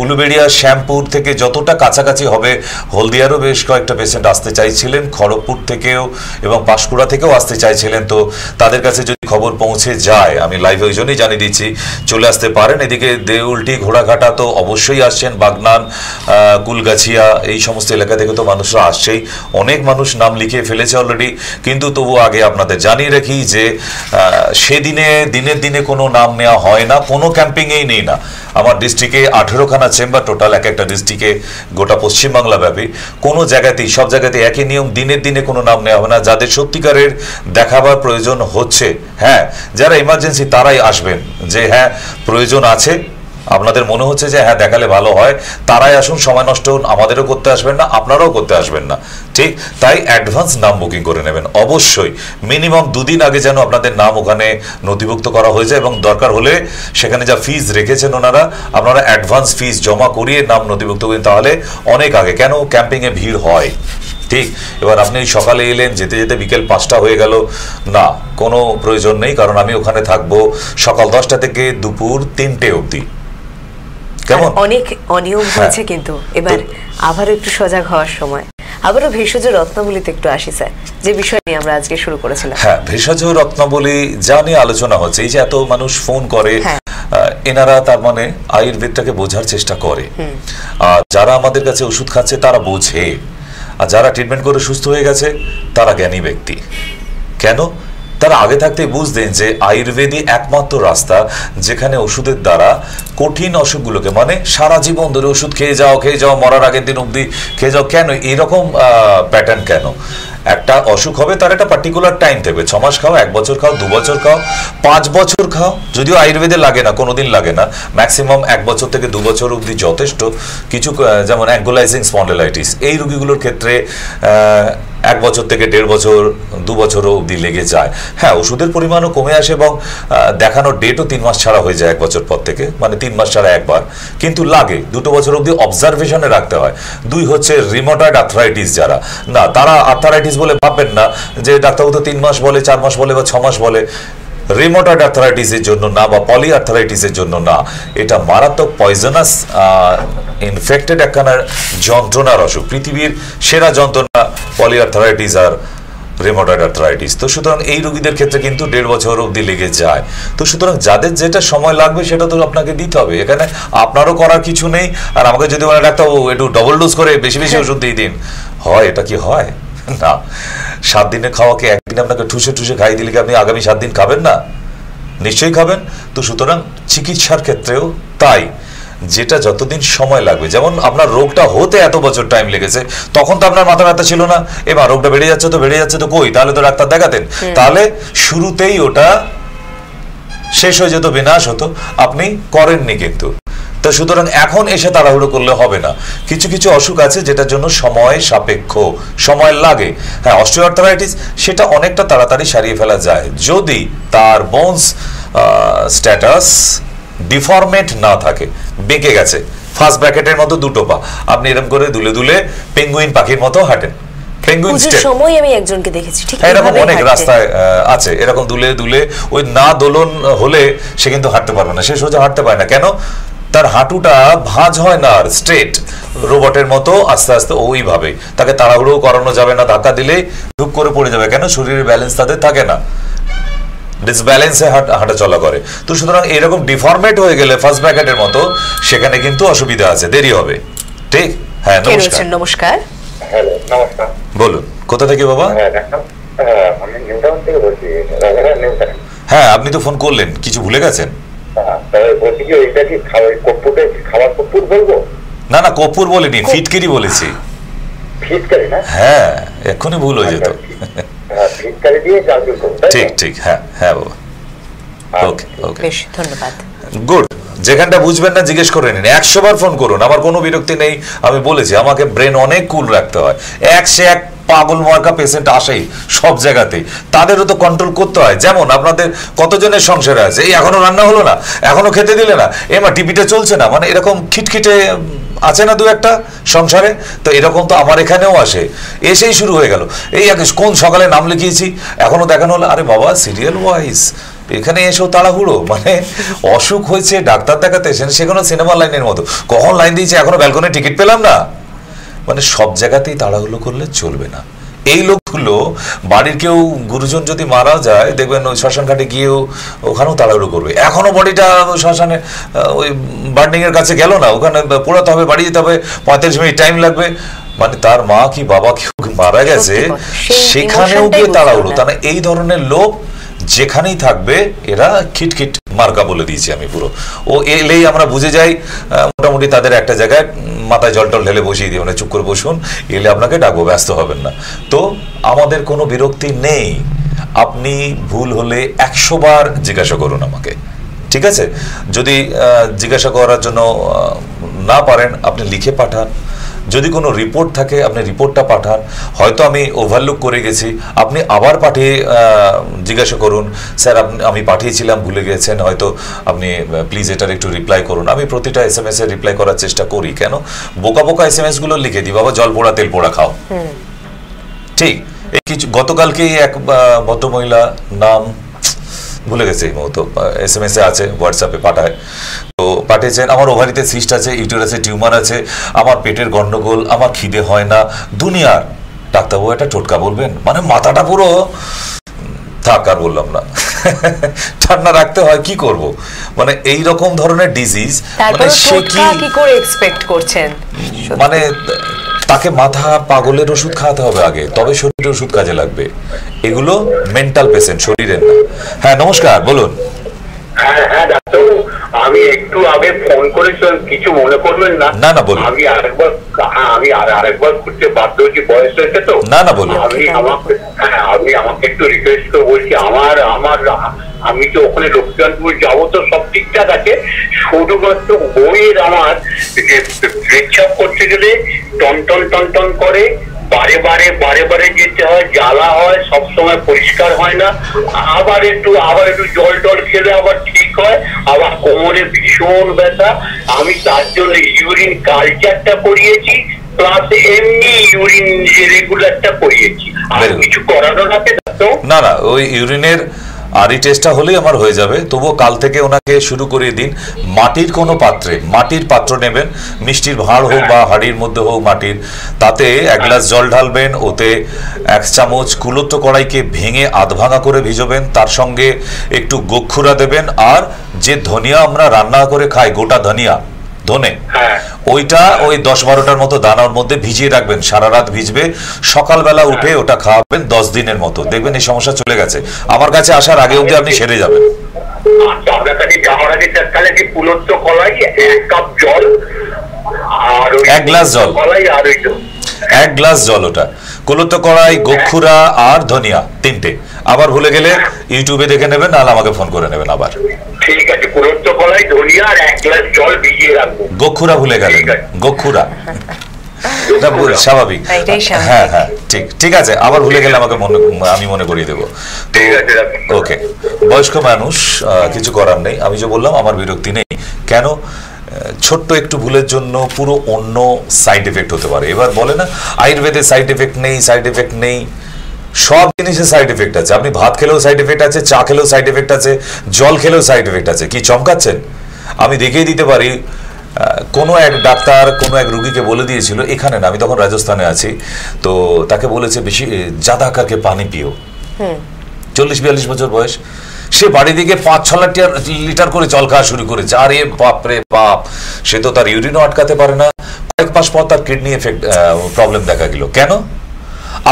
উলুবেড়িয়া শ্যামপুর থেকে যতটা কাছাকাছি হবে, হলদিয়ারও বেশ কয়েকটা পেশেন্ট আসতে চাইছিলেন, খড়গপুর থেকেও এবং পাঁশকুড়া থেকেও আসতে চাইছিলেন। তো তাদের কাছে যদি খবর পৌঁছে যায়, আমি লাইভে ওই জন্যই জানিয়ে দিচ্ছি, চলে আসতে পারেন। এদিকে দেউলটি, ঘোড়াঘাটা তো অবশ্যই আসছেন, বাগনান, কুলগাছিয়া, এই সমস্ত এলাকা থেকে তো মানুষরা আসছেই। অনেক মানুষ নাম লিখিয়ে ফেলেছে অলরেডি, কিন্তু তবু আগে আপনাদের জানিয়ে রাখি যে সেদিনে দিনের দিনে কোনো নাম নেওয়া হয় না, কোনো ক্যাম্পিংয়েই নেই না। আমার ডিস্ট্রিক্টে 18খানা চেম্বার টোটাল, এক একটা ডিস্ট্রিক্টে, গোটা পশ্চিমবাংলা ব্যাপী, কোনো জায়গাতেই, সব জায়গাতেই একই নিয়ম, দিনের দিনে কোনো নাম নেওয়া হবে না। যাদের সত্যিকারের দেখাবার প্রয়োজন হচ্ছে, হ্যাঁ, যারা ইমার্জেন্সি, তারাই আসবেন। যে হ্যাঁ প্রয়োজন আছে, আপনাদের মনে হচ্ছে যে হ্যাঁ দেখালে ভালো হয়, তারাই আসুন। সময় নষ্ট আমাদেরও করতে আসবেন না, আপনারাও করতে আসবেন না, ঠিক? তাই অ্যাডভান্স নাম বুকিং করে নেবেন অবশ্যই। মিনিমাম 2 দিন আগে যেন আপনাদের নাম ওখানে নথিভুক্ত করা হয়ে যায়, এবং দরকার হলে সেখানে যা ফিজ রেখেছেন ওনারা, আপনারা অ্যাডভান্স ফিজ জমা করিয়ে নাম নথিভুক্ত করেন, তাহলে অনেক আগে। কেন ক্যাম্পিংয়ে ভিড় হয়, ঠিক? এবার আপনি সকালে এলেন, যেতে যেতে বিকেল 5টা হয়ে গেল, না, কোনো প্রয়োজন নেই, কারণ আমি ওখানে থাকবো সকাল 10টা থেকে দুপুর 3টে অবধি। কেমন অনেক অনিয়ম হয়েছে, কিন্তু এবার আবারও একটু সজাগ হওয়ার সময়। আবারও ভেষজ রত্নাবলীতে একটু আসি স্যার, যে বিষয় নিয়ে আমরা আজকে শুরু করেছিলাম। হ্যাঁ, ভেষজ রত্নাবলী যা নিয়ে আলোচনা হচ্ছে, এই যে এত মানুষ ফোন করে, এনারা তার মানে আয়ুর্বেদটাকে বোঝার চেষ্টা করে। আর যারা আমাদের কাছে ওষুধ খাচ্ছে তারা বোঝে, আর যারা ট্রিটমেন্ট করে সুস্থ হয়ে গেছে তারা জ্ঞানী ব্যক্তি। কেন? তারা আগে থাকতেই বুঝতেন যে আয়ুর্বেদই একমাত্র রাস্তা, যেখানে ওষুধের দ্বারা কঠিন অসুখগুলোকে, মানে সারা জীবন ধরে ওষুধ খেয়ে যাও, মরার আগের দিন অবধি খেয়ে যাও, কেন এরকম প্যাটার্ন? কেন? একটা অসুখ হবে, তার একটা পার্টিকুলার টাইম থাকবে, 6 মাস খাও, 1 বছর খাও, 2 বছর খাও, 5 বছর খাও, যদিও আয়ুর্বেদে লাগে না, কোনোদিন লাগে না, ম্যাক্সিমাম 1 বছর থেকে 2 বছর অবধি যথেষ্ট। কিছু যেমন অ্যাঙ্কোলাইজিং স্পন্ডিলাইটিস, এই রোগীগুলোর ক্ষেত্রে 1 বছর থেকে 1.5 বছর 2 বছরও অবধি লেগে যায়। হ্যাঁ, ওষুধের পরিমাণও কমে আসে এবং দেখানোর ডেটও 3 মাস ছাড়া হয়ে যায় 1 বছর পর থেকে, মানে 3 মাস ছাড়া একবার, কিন্তু লাগে 2 বছর অবধি অবজারভেশনে রাখতে হয়। 2 হচ্ছে রিমোটয়েড আর্থ্রাইটিস, যারা না তারা আর্থ্রাইটিস বলে ভাববেন না যে ডাক্তারবাবু তো 3 মাস বলে, 4 মাস বলে বা 6 মাস বলে। রিমোটয়েড আর্থ্রাইটিসের জন্য না বা পলি আর্থ্রাইটিসের জন্য না, এটা মারাত্মক পয়জনাস ইনফেক্টেড একখানা যন্ত্রণার অসুখ, পৃথিবীর সেরা যন্ত্রণা পলি আর্থ্রাইটিস আর রিমোটয়েড আর্থ্রাইটিস। তো সুতরাং এই রোগীদের ক্ষেত্রে কিন্তু 1.5 বছর অবধি লেগে যায়। তো সুতরাং যাদের যেটা সময় লাগবে সেটা তো আপনাকে দিতে হবে, এখানে আপনারও করার কিছু নেই। আর আমাকে যদি বলে ডাক্তারবাবু একটু ডবল ডোজ করে বেশি বেশি ওষুধ দিয়ে দিন, হয় এটা কি হয়? না, 7 দিনের খাওয়াকে একদিন আপনাকে ঠুসে ঠুসে খাইয়ে দিলে কি আপনি আগামী 7 দিন খাবেন না? নিশ্চয়ই খাবেন। তো সুতরাং চিকিৎসার ক্ষেত্রেও তাই, যেটা যতদিন সময় লাগবে, যেমন আপনার রোগটা হতে এত বছর টাইম লেগেছে, তখন তো আপনার মাথা ব্যথা ছিল না, এবার রোগটা বেড়ে যাচ্ছে তো কই, তাহলে তো ডাক্তার দেখাতেন, তাহলে শুরুতেই ওটা শেষ হয়ে যেত, বিনাশ হতো, আপনি করেননি কিন্তু। তো সুতরাং এখন এসে তাড়াহুড়ো করলে হবে না। কিছু কিছু অসুখ আছে যেটার জন্য সময় সাপেক্ষ, সময় লাগে। হ্যাঁ, অস্টিওআর্থ্রাইটিস সেটা অনেকটা তাড়াতাড়ি সারিয়ে ফেলা যায় যদি তার বোনস স্ট্যাটাস ডিফর্মেট না থাকে, বেঁকে গেছে, ফার্স্ট ব্র্যাকেটের মতো 2 পা, আপনি এরকম করে দুলে দুলে পেঙ্গুইন পাখির মতো হাঁটেন। সময় আমি একজনকে দেখেছি, ঠিক এরকম অনেক রাস্তায় আছে, এরকম দুলে দুলে ওই না দোলন হলে সে কিন্তু হাঁটতে পারবে না, সে সোজা হাঁটতে পারে না। কেন? তার হাঁটুটা ভাঁজ হয় না, আর স্ট্রেট রোবটের মতো আস্তে আস্তে ওইভাবে। তাকে তাড়াহুড়ো করানো যাবে না, ধাক্কা দিলে ধুপ করে পড়ে যাবে। কেন? শরীরের ব্যালেন্স তাদের থাকে না, ডিসব্যালেন্সে হাঁটা চলা করে। তো সুতরাং এরকম ডিফর্মেট হয়ে গেলে ফার্স্ট ব্র্যাকেটের মতো, সেখানে কিন্তু অসুবিধা আছে, দেরি হবে। ঠিক? হ্যাঁ, নমস্কার। নমস্কার। হ্যালো, নমস্কার। বলুন, কোথা থেকে বাবা? আমি নিউটাউন থেকে বলছি। হ্যাঁ, আপনি তো ফোন করলেন, কিছু ভুলে গেছেন? বলছি কি ওইটা কি খাবার কর্পূর বলবো? না না, কর্পূর বলিনি, ফিটকিরি বলেছি। ফিটকারি না? হ্যাঁ, এক্ষুনি ভুল হয়ে যেত। ফিটকারি দিয়ে জালজুল করব। ঠিক ঠিক, হ্যাঁ হ্যাঁ বাবা, ওকে ওকে, বেশ, ধন্যবাদ। গুড। যেখানটা বুঝবেন না জিজ্ঞেস করে নিন, 100 বার ফোন করুন, আমার কোনো বিরক্তি নেই। আমি বলেছি আমাকে ব্রেন অনেক কুল রাখতে হয়। এক পাগল মার্কা পেশেন্ট আসেই সব জায়গাতেই, তাদেরও তো কন্ট্রোল করতে হয়। যেমন আপনাদের কতজনের সংসারে আছে, এই এখনো রান্না হলো না, এখনো খেতে দিলে না, এমা টিভিটা চলছে না, মানে এরকম খিটখিটে আছে না 2-1টা সংসারে। তো এরকম তো আমার এখানেও আসে, এসেই শুরু হয়ে গেল, এই কোন সকালে নাম লিখিয়েছি এখনো দেখানো হলো। আরে বাবা, সিরিয়াল ওয়াইজ এখানে এসেও তাড়াহুড়ো, মানে অসুখ হয়েছে ডাক্তার দেখাতে এসেন, সেখানে সিনেমা লাইনের মতো, কখন লাইন দিয়েছে এখনো ব্যালকনি টিকিট পেলাম না, মানে সব জায়গাতেই তাড়াহুড়ো করলে চলবে না। এই লোকগুলো বাড়ির কেউ গুরুজন যদি মারা যায়, দেখবেন ওই শ্মশান ঘাটে গিয়েও ওখানেও তাড়াহুড়ো করবে, এখনো বডিটা শ্মশানে ওই বার্নিং এর কাছে গেল না, ওখানে পোড়াতে হবে, বাড়ি যেতে হবে, 45 মিনিট টাইম লাগবে। মানে তার মা কি বাবা কেউ মারা গেছে, সেখানেও গিয়ে তাড়াহুড়ো। তাহলে এই ধরনের লোক যেখানেই থাকবে এরা খিটখিট মার্কা বলে দিয়েছি আমি পুরো। ও এলেই আমরা বুঝে যাই, মোটামুটি তাদের একটা জায়গায় মাথায় জল টল ঢেলে বসিয়ে দিই, মানে চুপ করে বসুন, এলে আপনাকে ডাকবো, ব্যস্ত হবেন না। তো আমাদের কোনো বিরক্তি নেই, আপনি ভুল হলে 100 বার জিজ্ঞাসা করুন আমাকে, ঠিক আছে? যদি জিজ্ঞাসা করার জন্য না পারেন, আপনি লিখে পাঠান। যদি কোনো রিপোর্ট থাকে আপনি রিপোর্টটা পাঠান, হয়তো আমি ওভারলুক করে গেছি, আপনি আবার পাঠিয়ে জিজ্ঞাসা করুন, স্যার আমি পাঠিয়েছিলাম ভুলে গেছেন, হয়তো আপনি প্লিজ এটার একটু রিপ্লাই করুন। আমি প্রতিটা SMS এর রিপ্লাই করার চেষ্টা করি। কেন? বোকা বোকা SMS গুলো লিখে দিই, বাবা জল পোড়া তেল পোড়া খাও। ঠিক, এই কিছু গতকালকেই এক ভদ্রমহিলা, নাম ভুলে গেছে এই মুহূর্তে, SMS এ আছে, হোয়াটসঅ্যাপে পাঠায়, তো পাঠিয়েছেন আমার ওভারিতে সিস্ট আছে, ইউটেরাসে টিউমার আছে, আমার পেটের গন্ডগোল, আমার খিদে হয় না, দুনিয়ার। ডাক্তারবাবু একটা টোটকা বলবেন, মানে মাথাটা পুরো থাক, আর বললাম না, ঠান্ডা রাখতে হয়, কি করব। মানে এই রকম ধরনের ডিজিজ, মানে সে কি করে এক্সপেক্ট করছেন, মানে তাকে মাথা পাগলের ওষুধ খাওয়াতে হবে আগে, তবে শরীরের ওষুধ কাজে লাগবে। এগুলো মেন্টাল পেশেন্ট, শরীরের না। হ্যাঁ, নমস্কার, বলুন। হ্যাঁ ডাক্তার, আমি একটু আগে ফোন করেছিলাম, কিছু মনে করবেন না? না না, বলুন। আমি আরেকবার করতে বাধ্য হচ্ছি, বয়স হয়েছে তো। না না, বলুন। আমি আমাকে একটু রিকোয়েস্ট করে বলছি, আমি তো ওখানে লক্ষ্মীকান্তপুর যাবো, তো সব ঠিকঠাক আছে, শুধুমাত্র বইয়ের আমার যে পেচ্ছাপ করতে গেলে টন টন টন টন করে, বারে বারে যেতে হয়, জ্বালা হয়, সবসময় পরিষ্কার হয় না। আবার একটু জল টল খেলে আবার ঠিক হয়, আবার কোমরে ভীষণ ব্যথা। আমি তার জন্য ইউরিন কালচারটা করিয়েছি, প্লাস এমনি ইউরিন রেগুলারটা করিয়েছি। আর কিছু করানোর আছে না? ওই ইউরিনের আরই টেস্টটা হলেই আমার হয়ে যাবে। তবুও কাল থেকে ওনাকে শুরু করিয়ে দিন, মাটির কোনো পাত্রে, মাটির পাত্র নেবেন, মিষ্টির ভাঁড় হোক বা হাঁড়ির মধ্যে হোক মাটির, তাতে 1 গ্লাস জল ঢালবেন, ওতে 1 চামচ কুলত্ব কড়াইকে ভেঙে আধ ভাঙা করে ভিজবেন, তার সঙ্গে একটু গোক্ষুরা দেবেন, আর যে ধনিয়া আমরা রান্না করে খাই, গোটা ধনিয়া, ধনে, ওইটা ওই 10-12টার মতো দানার মধ্যে ভিজিয়ে রাখবেন, সারা রাত ভিজবে, সকালবেলা উঠে ওটা খাওয়াবেন 10 দিনের মতো, দেখবেন এই সমস্যা চলে গেছে। আমার কাছে আসার আগে অবধি আপনি সেরে যাবেন। আপনার কাছে যাওয়ার আগে তাহলে কি কুলত্ব কলাই, 1 কাপ জল, আর 1 গ্লাস জল, কলাই, আর ওই 1 গ্লাস জল, ওটা কুলত্ব কড়াই, গোক্ষুরা আর ধনিয়া, 3টে। আবার ভুলে গেলে ইউটিউবে দেখে নেবেন, নাহলে আমাকে ফোন করে নেবেন আবার। ঠিক আছে, কুলত্ব কলাই, ধনিয়া আর 1 গ্লাস জল ভিজিয়ে রাখবো। গোক্ষুরা ভুলে গেলেন, গোক্ষুরা স্বাভাবিক। হ্যাঁ, ঠিক আছে, আবার ভুলে গেলে আমাকে আমি মনে করিয়ে দেবো। ওকে, বয়স্ক মানুষ, কিছু করার নেই। আমি যে বললাম আমার বিরক্তি নেই, কেন ছোট্ট একটু ভুলের জন্য পুরো অন্য সাইড এফেক্ট হতে পারে। এবার বলে না আয়ুর্বেদে সাইড এফেক্ট নেই, সব জিনিসের সাইড এফেক্ট আছে। আপনি ভাত খেলেও সাইড এফেক্ট আছে, চা খেলেও সাইড এফেক্ট আছে, জল খেলেও সাইড এফেক্ট আছে। কি চমকাচ্ছেন? আমি দেখিয়ে দিতে পারি। কোনো এক ডাক্তার কোনো এক রুগীকে বলে দিয়েছিল, এখানে না, আমি তখন রাজস্থানে আছি, তো তাকে বলেছে বেশি জাদা কাকে পানি পিও, 40-42 বছর বয়স। সে বাড়ি দিকে 5-6 লিটার করে জল খাওয়া শুরু করেছে। আরে বাপরে বাপ, সে তো তার ইউরিনও আটকাতে পারে না। কয়েক মাস পর তার কিডনি প্রবলেম দেখা গেল। কেন?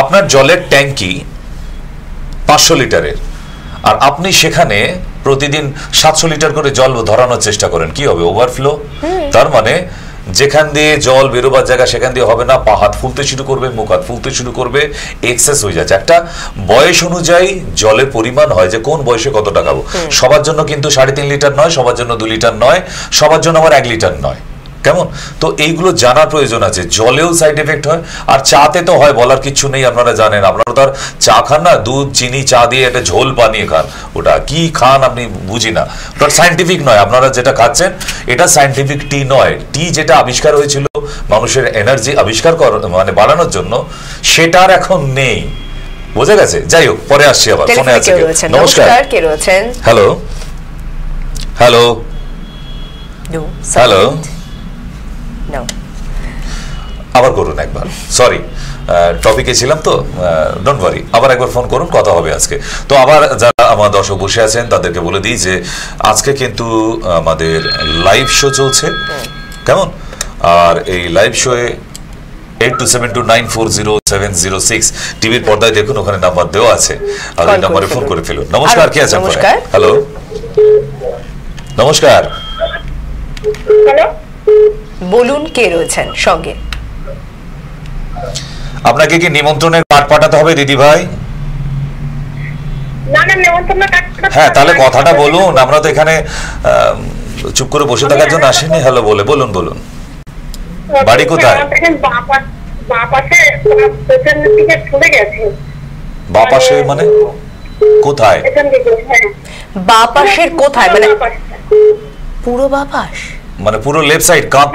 আপনার জলের ট্যাঙ্কি 500 লিটারের, আর আপনি সেখানে প্রতিদিন 700 লিটার করে জল ধরানোর চেষ্টা করেন, কি হবে? ওভারফ্লো। তার মানে যেখান দিয়ে জল বেরোবার জায়গা সেখান দিয়ে হবে না, পা হাত ফুলতে শুরু করবে, মুখ হাত ফুলতে শুরু করবে, এক্সেস হয়ে যাচ্ছে। একটা বয়স অনুযায়ী জলের পরিমাণ হয় যে কোন বয়সে কতটা খাবো। সবার জন্য কিন্তু 3.5 লিটার নয়, সবার জন্য 2 লিটার নয়, সবার জন্য আবার 1 লিটার নয়। কেমন? তো এইগুলো জানার প্রয়োজন আছে। জলেও সাইড এফেক্ট হয়, আর চাতে তো হয়, বলার কিছু নেই। আপনারা জানেন, আপনারা তো আর চা খান না, দুধ চিনি চা দিয়ে একটা ঝোল বানিয়ে খান, ওটা কি খান আপনি বুঝি না, ওটা সায়েন্টিফিক নয়। আপনারা যেটা খাচ্ছেন এটা সায়েন্টিফিক টি নয়। টি যেটা আবিষ্কার হয়েছিল মানুষের এনার্জি আবিষ্কার মানে বাড়ানোর জন্য, সেটার এখন নেই। বোঝা গেছে? যাই হোক, পরে আসছি আবার। ফোনে আছে। নমস্কার, কে রয়েছেন? হ্যালো, আবার করুন একবার, সরি টপিকে ছিলাম তো, ডোন্ট ওয়ারি, আবার একবার ফোন করুন, কথা হবে আজকে। তো আবার যারা আমার দর্শক বসে আছেন তাদেরকে বলে দিই যে আজকে কিন্তু আমাদের লাইভ শো চলছে, কেমন? আর এই লাইভ শোয়ে 8272940706 টিভির পর্দায় দেখুন, ওখানে নাম্বার দেওয়া আছে, আর ওই নাম্বারে ফোন করে ফেলুন। নমস্কার, কে আছেন? হ্যালো, নমস্কার, বলুন, কে রয়েছেন সঙ্গে? আপনাকে কি নিমন্ত্রণের কার্ড পাঠাতে হবে দিদি ভাই? হ্যাঁ, তাহলে কথাটা বলুন। আমরা তো এখানে চুপ করে বসে থাকার জন্য আসেনি। হ্যালো বলে বলুন। বাড়ি কোথায়? বাপাশে মানে কোথায়? বাপাশের কোথায় মানে পুরো বাপাশ মানে পুরো লেফট সাইড, কাঁধ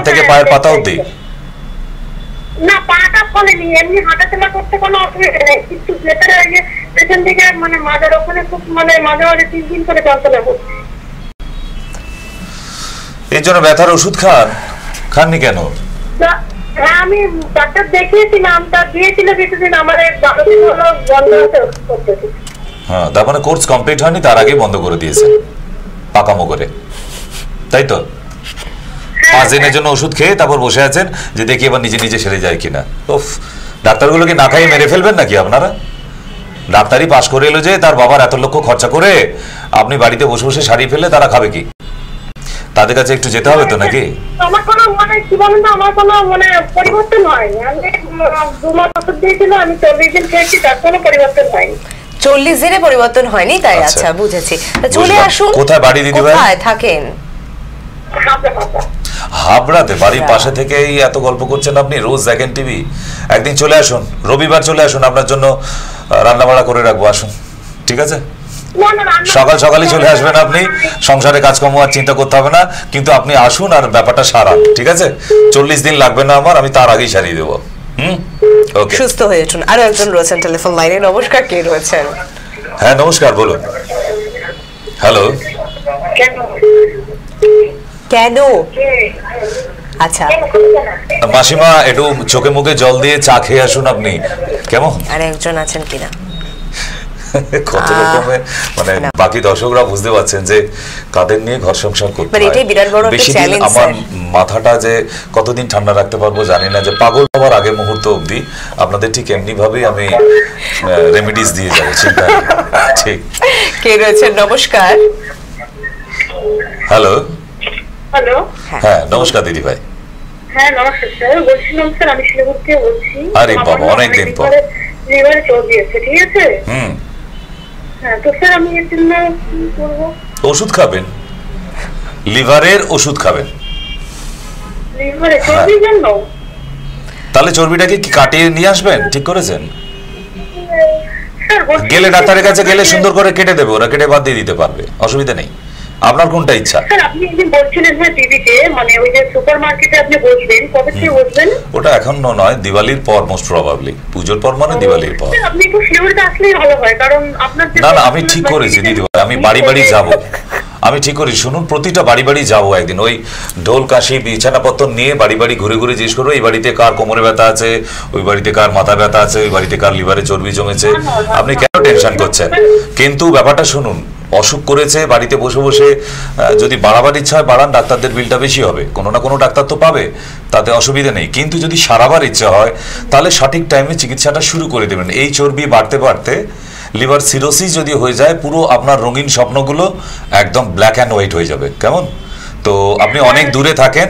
থেকে পায়ের পাতা অবধি? না, পাটা ফলেনি, এমনি হাঁটাচলা করতে কোনো অসুবিধা নেই, কিন্তু ভেতরে পেছন দিকে মানে মাঝের ওখানে খুব মানে মাঝে 3 দিন করে যন্ত্রণা করছে। এই জন্য ব্যথার ওষুধ খাননি কেন? হ্যাঁ, আমি ডাক্তার দেখিয়েছিলাম, তার দিয়েছিল কিছুদিন, আমার 12 দিন হলো বন্ধ হতে করতেছি। হ্যাঁ, তার মানে কোর্স কমপ্লিট হয়নি, তার আগেই বন্ধ করে দিয়েছে পাকামো করে, তাই তো? 5 দিনের জন্য ওষুধ খেয়ে তারপর বসে আছেন যে দেখি এবার নিজে সেরে যায় কিনা। উফ, ডাক্তারগুলোকে না খাইয়ে মেরে ফেলবেন নাকি আপনারা? ডাক্তারি পাশ করে এলো যে তার বাবার এত লক্ষ খরচা করে, আপনি বাড়িতে বসে বসে সারিয়ে ফেললে তারা খাবে কি? তাদের কাছে একটু যেতে হবে তো নাকি? আমার কোনো মানে কি বলেন না, আমার কোনো মানে পরিবর্তন হয়নি। আমি 2 মাস ওষুধ দিয়েছিল, আমি 40 দিন খেয়েছি, তার কোনো পরিবর্তন হয়নি। 40 দিনে পরিবর্তন হয়নি, তাই? আচ্ছা, বুঝেছি। চলে আসুন। কোথায় বাড়ি দিদি ভাই? কোথায় থাকেন? হাবড়াতে বাড়ির পাশে থেকেই এত গল্প করছেন আপনি, রোজ দেখেন টিভি। একদিন চলে আসুন, রবিবার চলে আসুন, আপনার জন্য রান্না বাড়া করে রাখবো, আসুন, ঠিক আছে? সকাল সকালই চলে আসবেন আপনি, সংসারে কাজকর্ম আর চিন্তা করতে হবে না, কিন্তু আপনি আসুন আর ব্যাপারটা সারান, ঠিক আছে? 40 দিন লাগবে না আমার, আমি তার আগেই সারিয়ে দেবো। ওকে, সুস্থ হয়ে উঠুন। আরো একজন রয়েছেন টেলিফোন লাইনে। নমস্কার, কে রয়েছেন? হ্যাঁ নমস্কার, বলুন। হ্যালো। কেন? আচ্ছা মাসিমা, একটু চোখে মুখে জল দিয়ে চা খেয়ে আসুন আপনি, কেমন? আর একজন আছেন কিনা কত রকমের, মানে বাকি দর্শকরা বুঝতে পারছেন যে কাদের নিয়ে ঘর সংসার করতে হয়। এটাই বিরাট বড় একটা চ্যালেঞ্জ। আমার মাথাটা যে কতদিন ঠান্ডা রাখতে পারবো জানি না, যে পাগল হওয়ার আগে মুহূর্ত অবধি আপনাদের ঠিক এমনি ভাবে আমি রেমেডিস দিয়ে যাবো, চিন্তা নেই। ঠিক। কে রয়েছেন? নমস্কার। হ্যালো। হ্যালো। হ্যাঁ নমস্কার দিদি ভাই। হ্যাঁ নমস্কার স্যার, বলছিলাম স্যার আমি শিলিগুড়ি থেকে বলছি। আরে বাবা, অনেকদিন পর। লিভারে চর্বি আছে, ঠিক আছে? হ্যাঁ, তো স্যার আমি এর জন্য কি করবো? ওষুধ খাবেন, লিভারের ওষুধ খাবেন। লিভারে চর্বির জন্য? তাহলে চর্বিটাকে কি কাটিয়ে নিয়ে আসবেন, ঠিক করেছেন? স্যার গেলে ডাক্তারের কাছে গেলে সুন্দর করে কেটে দেবে, ওরা কেটে বাদ দিয়ে দিতে পারবে, অসুবিধা নেই। আপনার কোনটা ইচ্ছা? স্যার আপনি একদিন বলছিলেন যে টিভিতে, মানে ওই যে সুপার মার্কেটে আপনি বসবেন, কবে থেকে বসবেন? ওটা এখন নয়, দিওয়ালির পর মোস্ট প্রবাবলি। পুজোর পর মানে দিওয়ালির পর। স্যার আপনি একটু শিলিগুড়িতে আসলেই ভালো হয়, কারণ আপনার না না, আমি ঠিক করেছি দিদি ভাই, আমি বাড়ি বাড়ি যাব। আমি ঠিক করি, শুনুন, প্রতিটা বাড়ি বাড়ি যাবো একদিন, ওই ঢোল কাশি বিছানাপত্র নিয়ে বাড়ি বাড়ি ঘুরে ঘুরে জিজ্ঞেস করবো এই বাড়িতে কার কোমরে ব্যথা আছে, ওই বাড়িতে কার মাথা ব্যথা আছে, ওই বাড়িতে কার লিভারে চর্বি জমেছে। আপনি কেন টেনশন করছেন? কিন্তু ব্যাপারটা শুনুন, অসুখ করেছে বাড়িতে বসে বসে, যদি বাড়াবার ইচ্ছা হয় বাড়ান, ডাক্তারদের বিলটা বেশি হবে, কোনো না কোনো ডাক্তার তো পাবে, তাতে অসুবিধা নেই। কিন্তু যদি সারাবার ইচ্ছা হয় তাহলে সঠিক টাইমে চিকিৎসাটা শুরু করে দেবেন। এই চর্বি বাড়তে বাড়তে লিভার সিরোসিস যদি হয়ে যায়, পুরো আপনার রঙিন স্বপ্নগুলো একদম ব্ল্যাক অ্যান্ড হোয়াইট হয়ে যাবে, কেমন? তো আপনি অনেক দূরে থাকেন,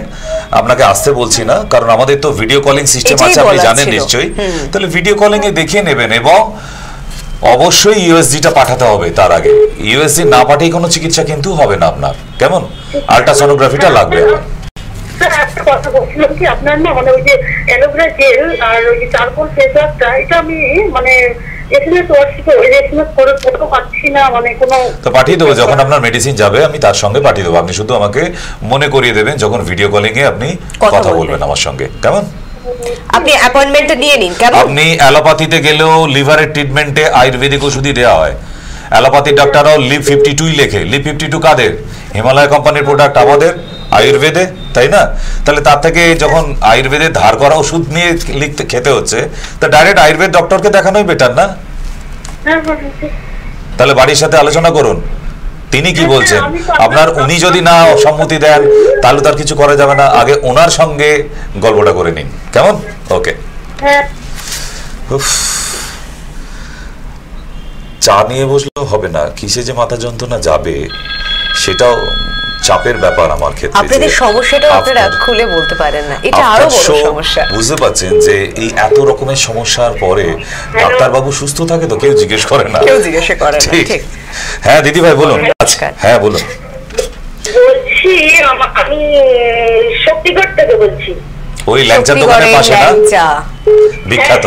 আপনাকে আসতে বলছি না, কারণ আমাদের তো ভিডিও কলিং সিস্টেম আছে, আপনি জানেন নিশ্চয়ই। তাহলে ভিডিও কলিং এ দেখিয়ে নেবেন, এবং অবশ্যই ইউএসজিটা পাঠাতে হবে তার আগে। ইউএসজি না পাঠিয়ে কোনো চিকিৎসা কিন্তু হবে না আপনার, কেমন? আল্ট্রাসোনোগ্রাফিটা লাগবে আমার। স্যার একটা কথা বলছিলাম কি, আপনার না মানে ওই যে অ্যালোভেরা জেল আর ওই যে চারকোল ফেস ওয়াশটা, এটা আমি মানে এসএমএস হোয়াটসঅ্যাপে ওই এসএমএস করে ফটো পাচ্ছি না, মানে কোনো। তো পাঠিয়ে দেবো, যখন আপনার মেডিসিন যাবে আমি তার সঙ্গে পাঠিয়ে দেবো। আপনি শুধু আমাকে মনে করিয়ে দেবেন যখন ভিডিও কলিং এ আপনি কথা বলবেন আমার সঙ্গে, কেমন? আপনি অ্যাপয়েন্টমেন্টটা নিয়ে নিন, কেমন? আপনি অ্যালোপ্যাথিতে গেলেও লিভারের ট্রিটমেন্টে আয়ুর্বেদিক ওষুধই দেওয়া হয়। অ্যালোপ্যাথি ডাক্তাররাও লিভ 52 লেখে। লিভ 52 কাদের? হিমালয় কোম্পানির প্রোডাক্ট, আমাদের আয়ুর্বেদে, তাই না? তাহলে তার থেকে যখন আয়ুর্বেদে ধার করা ওষুধ নিয়ে লিখতে খেতে হচ্ছে, তা ডাইরেক্ট আয়ুর্বেদ ডক্টরকে দেখানোই বেটার না? তাহলে বাড়ির সাথে আলোচনা করুন, তিনি কি বলছেন। আপনার উনি যদি না সম্মতি দেন তাহলে তার কিছু করা যাবে না, আগে ওনার সঙ্গে গল্পটা করে নিন, কেমন? ওকে। চা নিয়ে বসলেও হবে না, কিসে যে মাথা যন্ত্রণা যাবে সেটাও চাপের ব্যাপার আমার ক্ষেত্রে। আপনাদের সমস্যাটা আপনারা খুলে বলতে পারেন না, এটা আরো বড় সমস্যা। বুঝতে পারছেন যে এই এত রকমের সমস্যার পরে ডাক্তারবাবু সুস্থ থাকে তো কেউ জিজ্ঞেস করে না, কেউ জিজ্ঞেস করে না। ঠিক। হ্যাঁ দিদি ভাই বলুন। হ্যাঁ বলুন। বলছি আমি শক্তিগড় থেকে বলছি। ওই ল্যাংচার দোকানের পাশে না, বিখ্যাত?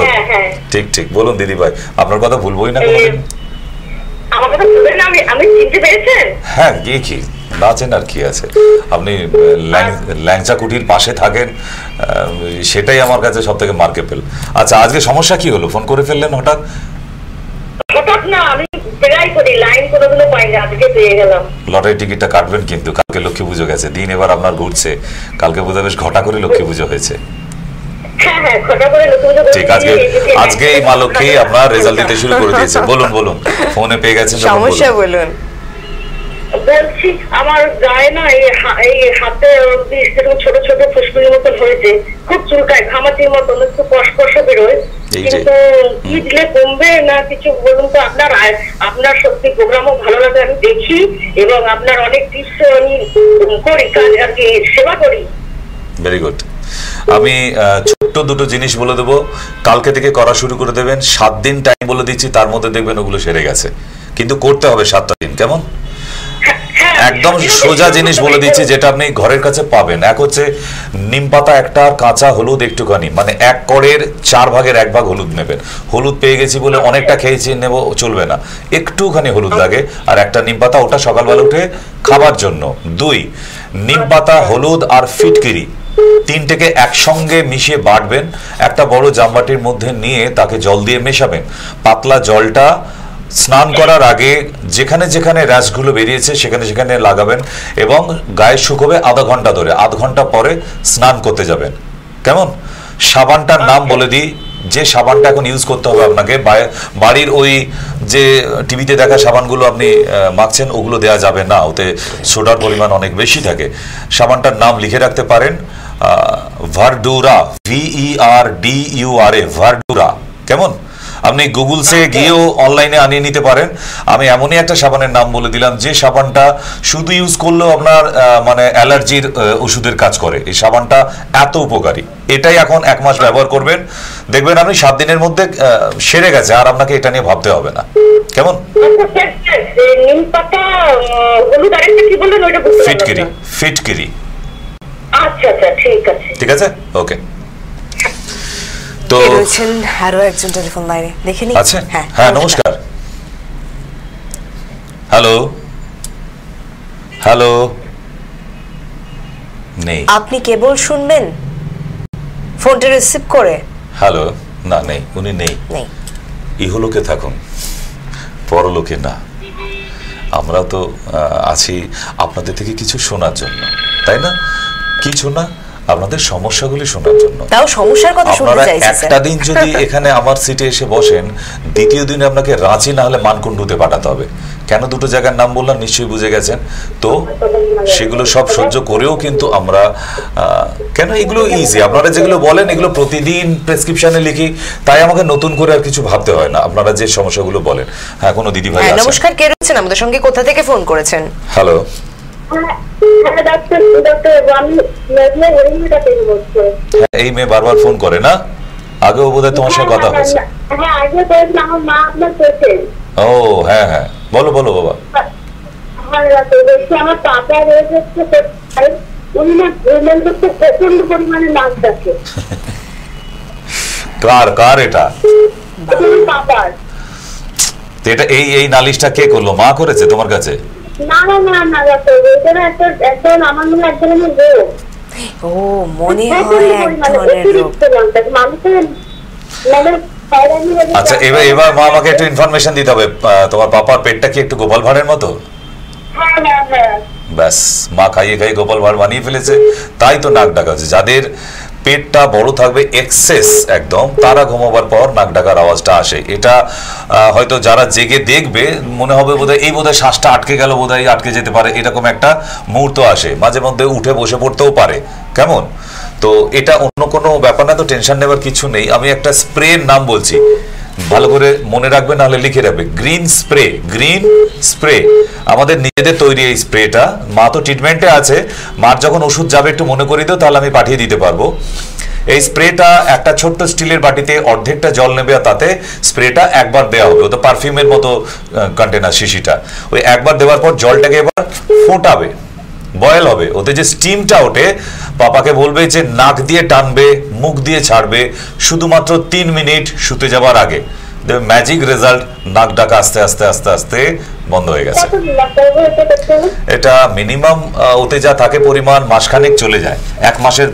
ঠিক ঠিক, বলুন দিদি ভাই, আপনার কথা ভুলবই না কোনোদিন। আমার কথা ভুলবেন না, আমি চিনতে পেরেছেন? হ্যাঁ, কি না চেনার কি আছে, আপনি ল্যাংচা কুটির পাশে থাকেন, সেটাই আমার কাছে সব থেকে মার্কেবল। আচ্ছা, আজকে সমস্যা কি হলো, ফোন করে ফেললেন হঠাৎ? হঠাৎ না, আমি ট্রাই করি, লাইন কোনোদিনও পাই না, আজকে পেয়ে গেলাম। লটারি টিকিটটা কাটবেন কিন্তু, কালকে লক্ষ্মী পুজো গেছে, দিন এবার আপনার ঘুরছে, কালকে বোধহয় বেশ ঘটা করে লক্ষ্মী পুজো হয়েছে। ঠিক, আজকে এই মা লক্ষ্মী আপনার রেজাল্ট দিতে শুরু করে দিয়েছে। বলুন, ফোনে পেয়ে গেছেন, সমস্যা বলুন। বলছি আমার গায়ে না এই হাতে ছোট ছোট ফুসকুড়ির মতন হয়েছে, খুব চুলকায়, ঘামাচির মতন, একটু কষকষা বেরোয়, কিন্তু কি দিলে কমবে না কিছু বলুন তো। আপনার সত্যি প্রোগ্রামও ভালো লাগে, আমি দেখি, এবং আপনার অনেক টিপস আমি করি, কাজ আর কি সেবা করি। Very good. আমি ছোট্ট দুটো জিনিস বলে দেবো, কালকে থেকে করা শুরু করে দেবেন। 7 দিন টাইম বলে দিচ্ছি, তার মধ্যে দেখবেন ওগুলো সেরে গেছে, কিন্তু করতে হবে 7টা দিন, কেমন? একদম সোজা জিনিস বলে দিচ্ছি যেটা আপনি ঘরের কাছে পাবেন। এক হচ্ছে নিম পাতা একটা, কাঁচা হলুদ একটুখানি, মানে 1 কড়ের 4 ভাগের 1 ভাগ হলুদ নেবেন। হলুদ পেয়ে গেছি বলে অনেকটা খেয়েছি নেব চলবে না, একটুখানি হলুদ লাগে। আর একটা নিম পাতা, ওটা সকালবেলা উঠে খাবার জন্য। 2 নিম পাতা, হলুদ আর ফিটকিরি, 3টেকে একসঙ্গে মিশিয়ে বাটবেন। একটা বড় জামবাটির মধ্যে নিয়ে তাকে জল দিয়ে মেশাবেন। পাতলা জলটা স্নান করার আগে যেখানে যেখানে র্যাশগুলো বেরিয়েছে সেখানে সেখানে লাগাবেন এবং গায়ে শুকোবে আধা ঘন্টা ধরে। আধ ঘন্টা পরে স্নান করতে যাবেন। কেমন? সাবানটার নাম বলে দিই, যে সাবানটা এখন ইউজ করতে হবে আপনাকে। বাড়ির ওই যে টিভিতে দেখা সাবানগুলো আপনি মাখছেন ওগুলো দেওয়া যাবে না, ওতে সোডার পরিমাণ অনেক বেশি থাকে। সাবানটার নাম লিখে রাখতে পারেন, ভারডুরা, VERDURA, ভারডুরা। কেমন? আপনি গুগলসে গিয়েও অনলাইনে আনিয়ে নিতে পারেন। আমি এমনই একটা সাবানের নাম বলে দিলাম যে সাবানটা শুধু ইউজ করলেও আপনার মানে অ্যালার্জির ওষুধের কাজ করে। এই সাবানটা এত উপকারী, এটাই এখন 1 মাস ব্যবহার করবেন, দেখবেন আপনি 7 দিনের মধ্যে সেরে গেছে, আর আপনাকে এটা নিয়ে ভাবতে হবে না। কেমন? ফিটকিরি, ফিটকিরি। আচ্ছা আচ্ছা, ঠিক আছে, ঠিক আছে, ওকে। তো রয়েছেন আরো একজন টেলিফোন লাইনে, দেখে নিই। আচ্ছা, হ্যাঁ নমস্কার। হ্যালো, হ্যালো, নেই। আপনি কেবল শুনবেন, ফোনটা রিসিভ করে। হ্যালো, না নেই, উনি নেই। নেই। ইহলোকে থাকুন, পরলোকে না। আমরা তো আছি আপনাদের থেকে কিছু শোনার জন্য, তাই না? কিছু না, আপনাদের সমস্যাগুলি শোনার জন্য। তাও সমস্যার কথা শুনতে চাইছি স্যার। একটা দিন যদি এখানে আমার সিটে এসে বসেন, দ্বিতীয় দিনে আপনাকে রাঁচি না হলে মানকুণ্ডুতে পাঠাতে হবে। কেন দুটো জায়গার নাম বললাম নিশ্চয়ই বুঝে গেছেন। তো সেগুলো সব সহ্য করেও কিন্তু আমরা কেন, এগুলো ইজি। আপনারা যেগুলো বলেন এগুলো প্রতিদিন প্রেসক্রিপশনে লিখি, তাই আমাকে নতুন করে আর কিছু ভাবতে হয় না। আপনারা যে সমস্যাগুলো বলেন। হ্যাঁ, কোনো দিদি ভাই আছেন? নমস্কার, কে রয়েছেন আমাদের সঙ্গে, কোথা থেকে ফোন করেছেন? হ্যালো, এই মেয়ে বারবার ফোন করে না? আগেও বোধহয় তোমার সঙ্গে কথা হয়েছে। ও হ্যাঁ হ্যাঁ, বলো বলো বাবা। আমার পাপা রয়েছে, উনি না প্রচন্ড পরিমাণে নাক ডাকে। কার কার এটা? পাপার। এটা এই নালিশটা কে করলো? মা করেছে তোমার কাছে? না না না না, একজন আমার মনে একজনের রোগ। ও, মনে হয় এক ধরনের রোগ। আচ্ছা, এবার মা আমাকে একটু ইনফরমেশন দিতে হবে। তোমার পাপার পেটটা কি একটু গোপাল ভাঁড়ের মতো? ব্যাস, মা খাইয়ে খাইয়ে গোপাল ভাঁড় বানিয়ে ফেলেছে, তাই তো নাক ডাকা হচ্ছে। যাদের পেটটা বড় থাকবে এক্সেস একদম, তারা ঘুমাবার পর নাক ডাকার আওয়াজটা আসে। এটা হয়তো যারা জেগে দেখবে মনে হবে বোধহয় এই বোধহয় শ্বাসটা আটকে গেল, বোধহয় আটকে যেতে পারে, এরকম একটা মুহূর্ত আসে। মাঝে মধ্যে উঠে বসে পড়তেও পারে। কেমন? তো এটা অন্য কোনো ব্যাপার না, তো টেনশন নেবার কিছু নেই। আমি একটা স্প্রের নাম বলছি, ভালো করে মনে রাখবে, নাহলে লিখে রাখবে। গ্রিন স্প্রে, গ্রিন স্প্রে, আমাদের নিজেদের তৈরি এই স্প্রেটা। মা তো ট্রিটমেন্টে আছে, মার যখন ওষুধ যাবে একটু মনে করিয়ে দাও, তাহলে আমি পাঠিয়ে দিতে পারবো। এই স্প্রেটা একটা ছোট্ট স্টিলের বাটিতে অর্ধেকটা জল নেবে, আর তাতে স্প্রেটা একবার দেওয়া হবে। ও তো পারফিউমের মতো কন্টেনার, শিশিটা। ওই একবার দেওয়ার পর জলটাকে এবার ফোটাবে, বয়েল হবে, ওতে যে স্টিমটা ওঠে, পাপাকে বলবে যে নাক দিয়ে টানবে, মুখ দিয়ে ছাড়বে, শুধুমাত্র 3 মিনিট শুতে যাবার আগে। ম্যাজিক রেজাল্ট, নাক ডাকা আস্তে আস্তে আস্তে আস্তে বন্ধ হয়ে গেছে। এটা মিনিমাম ওতে যা থাকে পরিমাণ মাসখানেক চলে যায়, 1 মাসের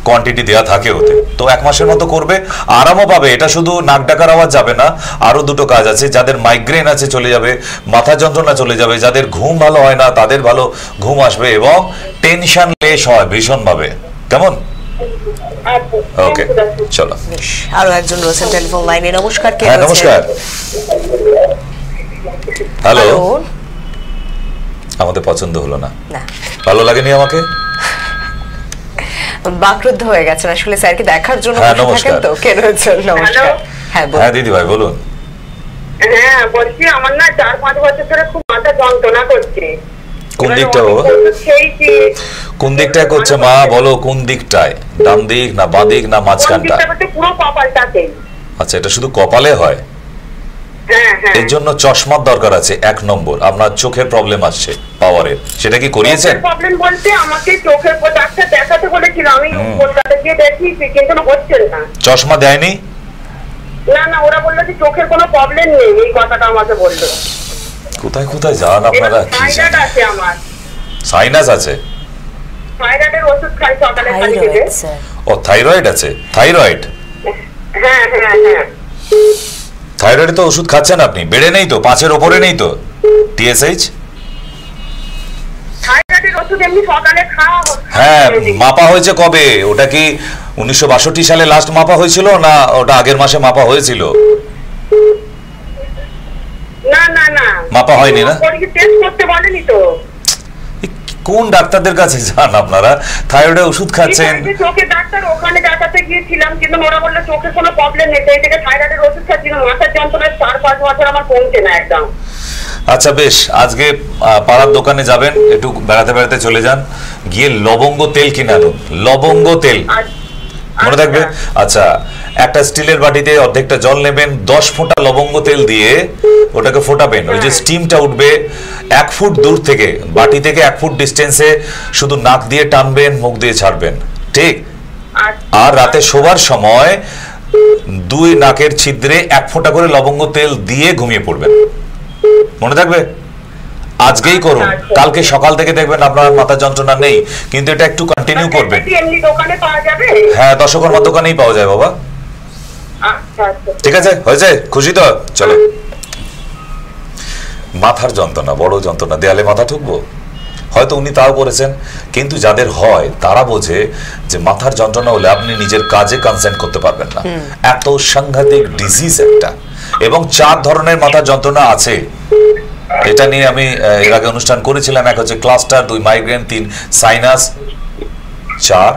কোয়ান্টিটি দেওয়া থাকে ওতে। তো 1 মাসের মতো করবে, আরামও পাবে। এটা শুধু নাক ডাকার আওয়াজ যাবে না, আরো দুটো কাজ আছে। যাদের মাইগ্রেন আছে চলে যাবে, মাথা যন্ত্রণা চলে যাবে, যাদের ঘুম ভালো হয় না তাদের ভালো ঘুম আসবে, এবং টেনশন লেস হয় ভীষণভাবে। কেমন? ওকে, চলো। আরো একজন রয়েছেন টেলিফোন লাইনে। নমস্কার, কে? হ্যাঁ নমস্কার। হ্যালো। আমাদের পছন্দ হলো না, ভালো লাগেনি আমাকে, বাকরুদ্ধ হয়ে গেছেন আসলে স্যারকে দেখার জন্য। নমস্কার। তো কে রয়েছেন? নমস্কার। হ্যাঁ দিদি ভাই বলুন। হ্যাঁ বলছি, আমার না 4-5 বছর ধরে খুব মাথা যন্ত্রণা করছে। কোন দিকটা বাবা? কোন দিকটায় করছে মা, বলো কোন দিকটায়? ডান দিক না বাঁ দিক না মাঝখানটা? পুরো কপালটাতে। আচ্ছা, এটা শুধু কপালে হয়? এর জন্য চশমার দরকার আছে। 1 নম্বর, আপনার চোখের প্রবলেম আসছে পাওয়ারের, সেটা কি করিয়েছেন? প্রবলেম বলতে আমাকে চোখের ডাক্তার দেখাতে বলেছিল, আমি কলকাতা গিয়ে দেখিয়েছি কিন্তু হচ্ছে না। চশমা দেয়নি? না, ওরা বললো যে চোখের কোনো প্রবলেম নেই, এই কথাটা আমাকে বললো। কোথায় কোথায় যান আপনারা? থাইরয়েড আছে আমার। সাইনাস আছে? থাইরয়েডের ওষুধ খাই সকালে খালি পেটে। ও থাইরয়েড আছে? থাইরয়েড? হ্যাঁ। থাইরয়েডে তো ওষুধ খাচ্ছেন আপনি, বেড়ে নেই তো, 5-এর উপরে নেই তো TSH? থাইরয়েডের ওষুধ এমনি সকালে খাওয়া হচ্ছে। হ্যাঁ, মাপা হয়েছে কবে? ওটা কি 1962 সালে লাস্ট মাপা হয়েছিল, না ওটা আগের মাসে মাপা হয়েছিল? না মাপা হয়নি না? টেস্ট করতে বলেনি তো। কোন ডাক্তারদের কাছে যান আপনারা? থাইরয়েডের ওষুধ খাচ্ছেন? চোখের ডাক্তার, ওখানে দেখাতে গিয়েছিলাম কিন্তু ওরা বললো চোখের কোনো প্রবলেম নেই, সেই থেকে থাইরয়েডের ওষুধ খাচ্ছি। মাথার যন্ত্রণায় 4-5 বছর আমার কমছে না একদম। আচ্ছা বেশ, আজকে পাড়ার দোকানে যাবেন, একটু বেড়াতে বেড়াতে চলে যান, গিয়ে লবঙ্গ তেল কিনে আনুন। লবঙ্গ তেল মনে থাকবে? আচ্ছা, একটা স্টিলের বাটিতে অর্ধেকটা জল নেবেন, 10 ফোঁটা লবঙ্গ তেল দিয়ে ওটাকে ফোটাবেন। ওই যে স্টিমটা উঠবে 1 ফুট দূর থেকে, বাটি থেকে 1 ফুট ডিস্টেন্সে শুধু নাক দিয়ে টানবেন, মুখ দিয়ে ছাড়বেন, ঠিক? আর রাতে শোবার সময় 2 নাকের ছিদ্রে 1 ফোঁটা করে লবঙ্গ তেল দিয়ে ঘুমিয়ে পড়বেন। মনে থাকবে? আজকেই করুন, কালকে সকাল থেকে দেখবেন আপনার মাথা যন্ত্রণা নেই, কিন্তু এটা একটু কন্টিনিউ করবেন। হ্যাঁ, দশকর্মার দোকানেই পাওয়া যায় বাবা। ঠিক আছে, হয়েছে? খুশি তো? চলো। মাথার যন্ত্রণা, বড় যন্ত্রণা, দেয়ালে মাথা ঠুকবো, হয়তো উনি তাও করেছেন, কিন্তু যাদের হয় তারা বোঝে যে মাথার যন্ত্রণা হলে আপনি নিজের কাজে কনসেন্ট্রেট করতে পারবেন না। এত সাংঘাতিক ডিজিজ একটা, এবং 4 ধরনের মাথার যন্ত্রণা আছে। এটা নিয়ে আমি এর আগে অনুষ্ঠান করেছিলাম। 1 হচ্ছে ক্লাস্টার, 2 মাইগ্রেন, 3 সাইনাস, 4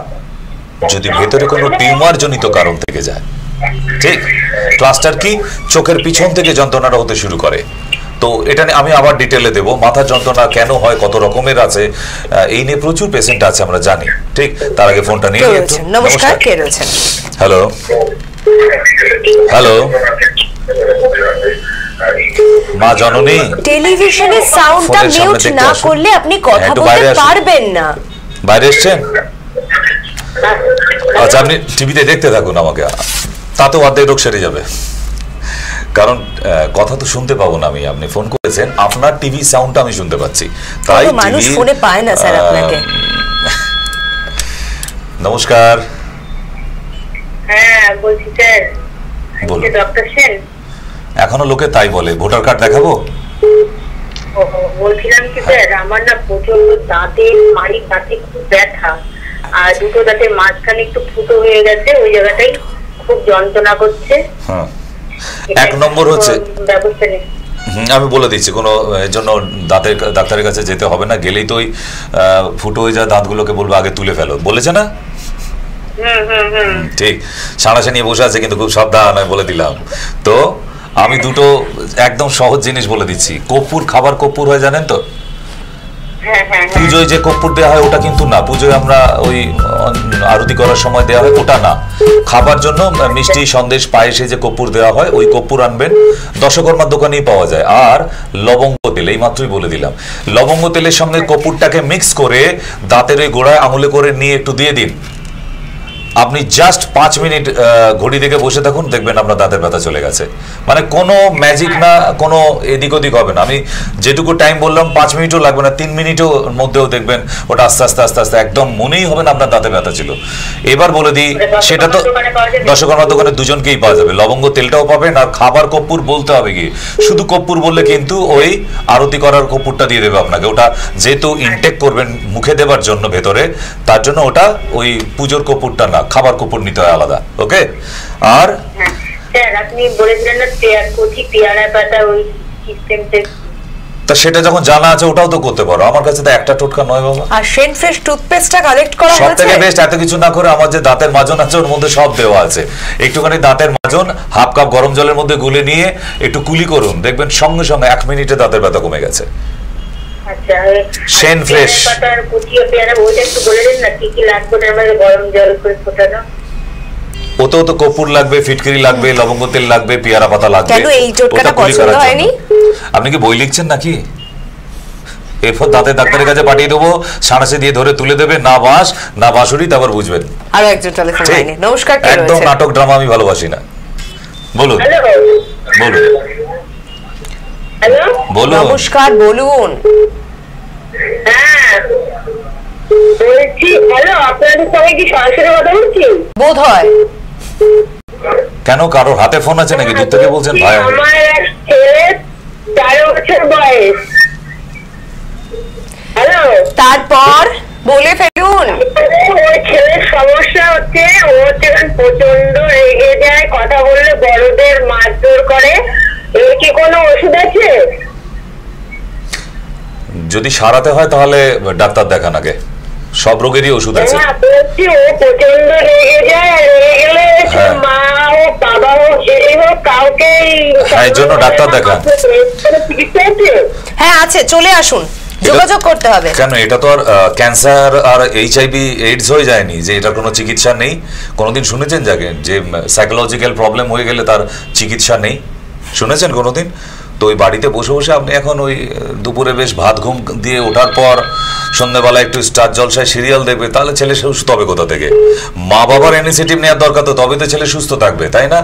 যদি ভেতরে কোনো টিউমার জনিত কারণ থেকে যায়। ঠিক? ক্লাস্টার কি? চোখের পিছন থেকে যন্ত্রণাটা হতে শুরু করে। তো এটা নিয়ে আমি আবার ডিটেলে দেবো, মাথার যন্ত্রণা কেন হয়, কত রকমের আছে, এই নিয়ে প্রচুর পেশেন্ট আছে আমরা জানি। ঠিক? তার আগে ফোনটা নিয়ে নমস্কার, কে রয়েছেন? হ্যালো হ্যালো, মা জননী, টেলিভিশনের সাউন্ডটা মিউট না করলে আপনি কথা বলতে পারবেন না। বাইরে এসেছেন? আচ্ছা, আপনি টিভিতে দেখতে থাকুন আমাকে, তাতেও অর্ধেক রোগ সেরে যাবে। কারণ কথা তো শুনতে পাবো না আমি, আপনি ফোন করেছেন, আপনার টিভি সাউন্ডটা আমি শুনতে পাচ্ছি, তাই মানুষ ফোনে পায় না স্যার আপনাকে। নমস্কার। হ্যাঁ বলছি স্যার, ডক্টর সেন। এখনো লোকে তাই বলে, ভোটার কার্ড দেখাবো? বলছিলাম কি স্যার, আমার না প্রচন্ড দাঁতের মাড়ি দাঁতে খুব ব্যথা, আর 2টো দাঁতের মাঝখানে একটু ফুটো হয়ে গেছে, ওই জায়গাটাই খুব যন্ত্রণা করছে। হ্যাঁ, 1 নম্বর হচ্ছে, আমি বলে দিচ্ছি, কোনো এর জন্য ডাক্তারের কাছে যেতে হবে না, গেলেই তো ওই ফুটো হয়ে যায় দাঁতগুলোকে বলবো আগে তুলে ফেলো, বলেছে না? ঠিক, সাঁড়াশে নিয়ে বসে আছে, কিন্তু খুব সাবধান, আমি বলে দিলাম। তো আমি 2টো একদম সহজ জিনিস বলে দিচ্ছি। কর্পূর, খাবার কর্পূর হয় জানেন তো? পুজোয় যে কর্পূর দেওয়া হয় ওটা কিন্তু না, পুজোয় আমরা ওই আরতি করার সময় দেওয়া হয় ওটা না। খাবার জন্য মিষ্টি, সন্দেশ, পায়েসে যে কর্পূর দেওয়া হয় ওই কর্পূর আনবেন, দশকর্মার দোকানেই পাওয়া যায়। আর লবঙ্গ তেল, এই মাত্রই বলে দিলাম, লবঙ্গ তেলের সঙ্গে কর্পূরটাকে মিক্স করে দাঁতের ওই গোড়ায় আঙুলে করে নিয়ে একটু দিয়ে দিন। আপনি জাস্ট 5 মিনিট ঘড়ি দেখে বসে থাকুন, দেখবেন আপনার দাঁতের ব্যথা চলে গেছে। মানে কোনো ম্যাজিক না, কোনো এদিক ওদিক হবে না। আমি যেটুকু টাইম বললাম 5 মিনিটও লাগবে না, 3 মিনিটের মধ্যেও দেখবেন ওটা আস্তে আস্তে আস্তে আস্তে একদম মনেই হবে না আপনার দাঁতে ব্যথা ছিল। এবার বলে দিই, সেটা তো দশকর্মার দোকানে দুজনকেই পাওয়া যাবে, লবঙ্গ তেলটাও পাবেন। আর খাবার কর্পূর বলতে হবে কি, শুধু কর্পূর বললে কিন্তু ওই আরতি করার কর্পূরটা দিয়ে দেবে আপনাকে। ওটা যেহেতু ইনটেক করবেন মুখে দেবার জন্য ভেতরে, তার জন্য ওটা ওই পুজোর কর্পূরটা না, খাবার কর্পূর নিতে হয় আলাদা। ওকে? আর স্যার আপনি বলেছিলেন না পেয়ারা পাতা ওই সিস্টেমতে, তা সেটা যখন জানা আছে ওটাও তো করতে পারো। আমার কাছে তো একটা টোটকা নয় বাবা। আর শেন ফ্রেশ টুথপেস্টটা কালেক্ট করা হয়েছে, সবথেকে বেস্ট। এত কিছু না করে আমার যে দাঁতের মাজন আছে ওর মধ্যে সব দেওয়া আছে। একটুখানি দাঁতের মাজন 1/2 কাপ গরম জলের মধ্যে গুলে নিয়ে একটু কুলি করুন, দেখবেন সঙ্গে সঙ্গে 1 মিনিটে দাঁতের ব্যথা কমে গেছে। আচ্ছা, শেন ফ্রেশ পাতার কুচিও পেয়ারা ওইটা একটু বলে দেন না, কি কি লাগবে আমাদের গরম জল করে ফোটানো। ওতেও তো কর্পূর লাগবে, ফিটকিরি লাগবে, লবঙ্গ তেল লাগবে, পেয়ারা পাতা লাগবে। কেন এই টোটকাটা পছন্দ হয়নি? আপনি কি বই লিখছেন নাকি? এরপর দাঁতের ডাক্তারের কাছে পাঠিয়ে দেবো, সাঁড়াশে দিয়ে ধরে তুলে দেবে, না বাঁশ না বাঁশুরি, তারপর বুঝবেন। আরো একজন টেলিফোন লাইনে। নমস্কার, কে রয়েছে? একদম নাটক ড্রামা আমি ভালোবাসি না। বলুন বলুন হ্যালো, বলুন। নমস্কার, বলুন। হ্যাঁ বলছি, হ্যালো, আপনাদের সবাই কি সরাসরি কথা বলছি? বোধ হয়। কেন, কারোর হাতে ফোন আছে নাকি? দূর থেকে বলছেন ভাই? আমার এক ছেলে 13 বছর বয়স। হ্যালো, তারপর বলে ফেলুন। ওই ছেলের সমস্যা হচ্ছে, ও প্রচন্ড রেগে যায়, কথা বললে বড়দের মারধর করে। এর কি কোনো ওষুধ আছে? যদি সারাতে হয় তাহলে ডাক্তার দেখান আগে, সব রোগেরই ওষুধ আছে। হ্যাঁ বলছি, ও প্রচন্ড রেগে যায়, রেগে গেলে মা হোক বাবা হোক যেই হোক কাউকে। হ্যাঁ, এর জন্য ডাক্তার দেখান। চিকিৎসা আছে? হ্যাঁ আছে, চলে আসুন, যোগাযোগ করতে হবে। কেন, এটা তো আর ক্যান্সার আর HIV এইডস হয়ে যায়নি যে এটার কোনো চিকিৎসা নেই। কোনোদিন শুনেছেন যাকে যে সাইকোলজিক্যাল প্রবলেম হয়ে গেলে তার চিকিৎসা নেই? শুনেছেন কোনোদিন? তো ওই বাড়িতে বসে বসে আপনি এখন ওই দুপুরে বেশ ভাত ঘুম দিয়ে ওঠার পর সন্ধ্যেবেলা একটু স্টার জলসায় সিরিয়াল দেখবে, তাহলে ছেলে সুস্থ হবে কোথা থেকে? মা বাবার ইনিশিয়েটিভ নেওয়ার দরকার, তো তবে তো ছেলে সুস্থ থাকবে, তাই না?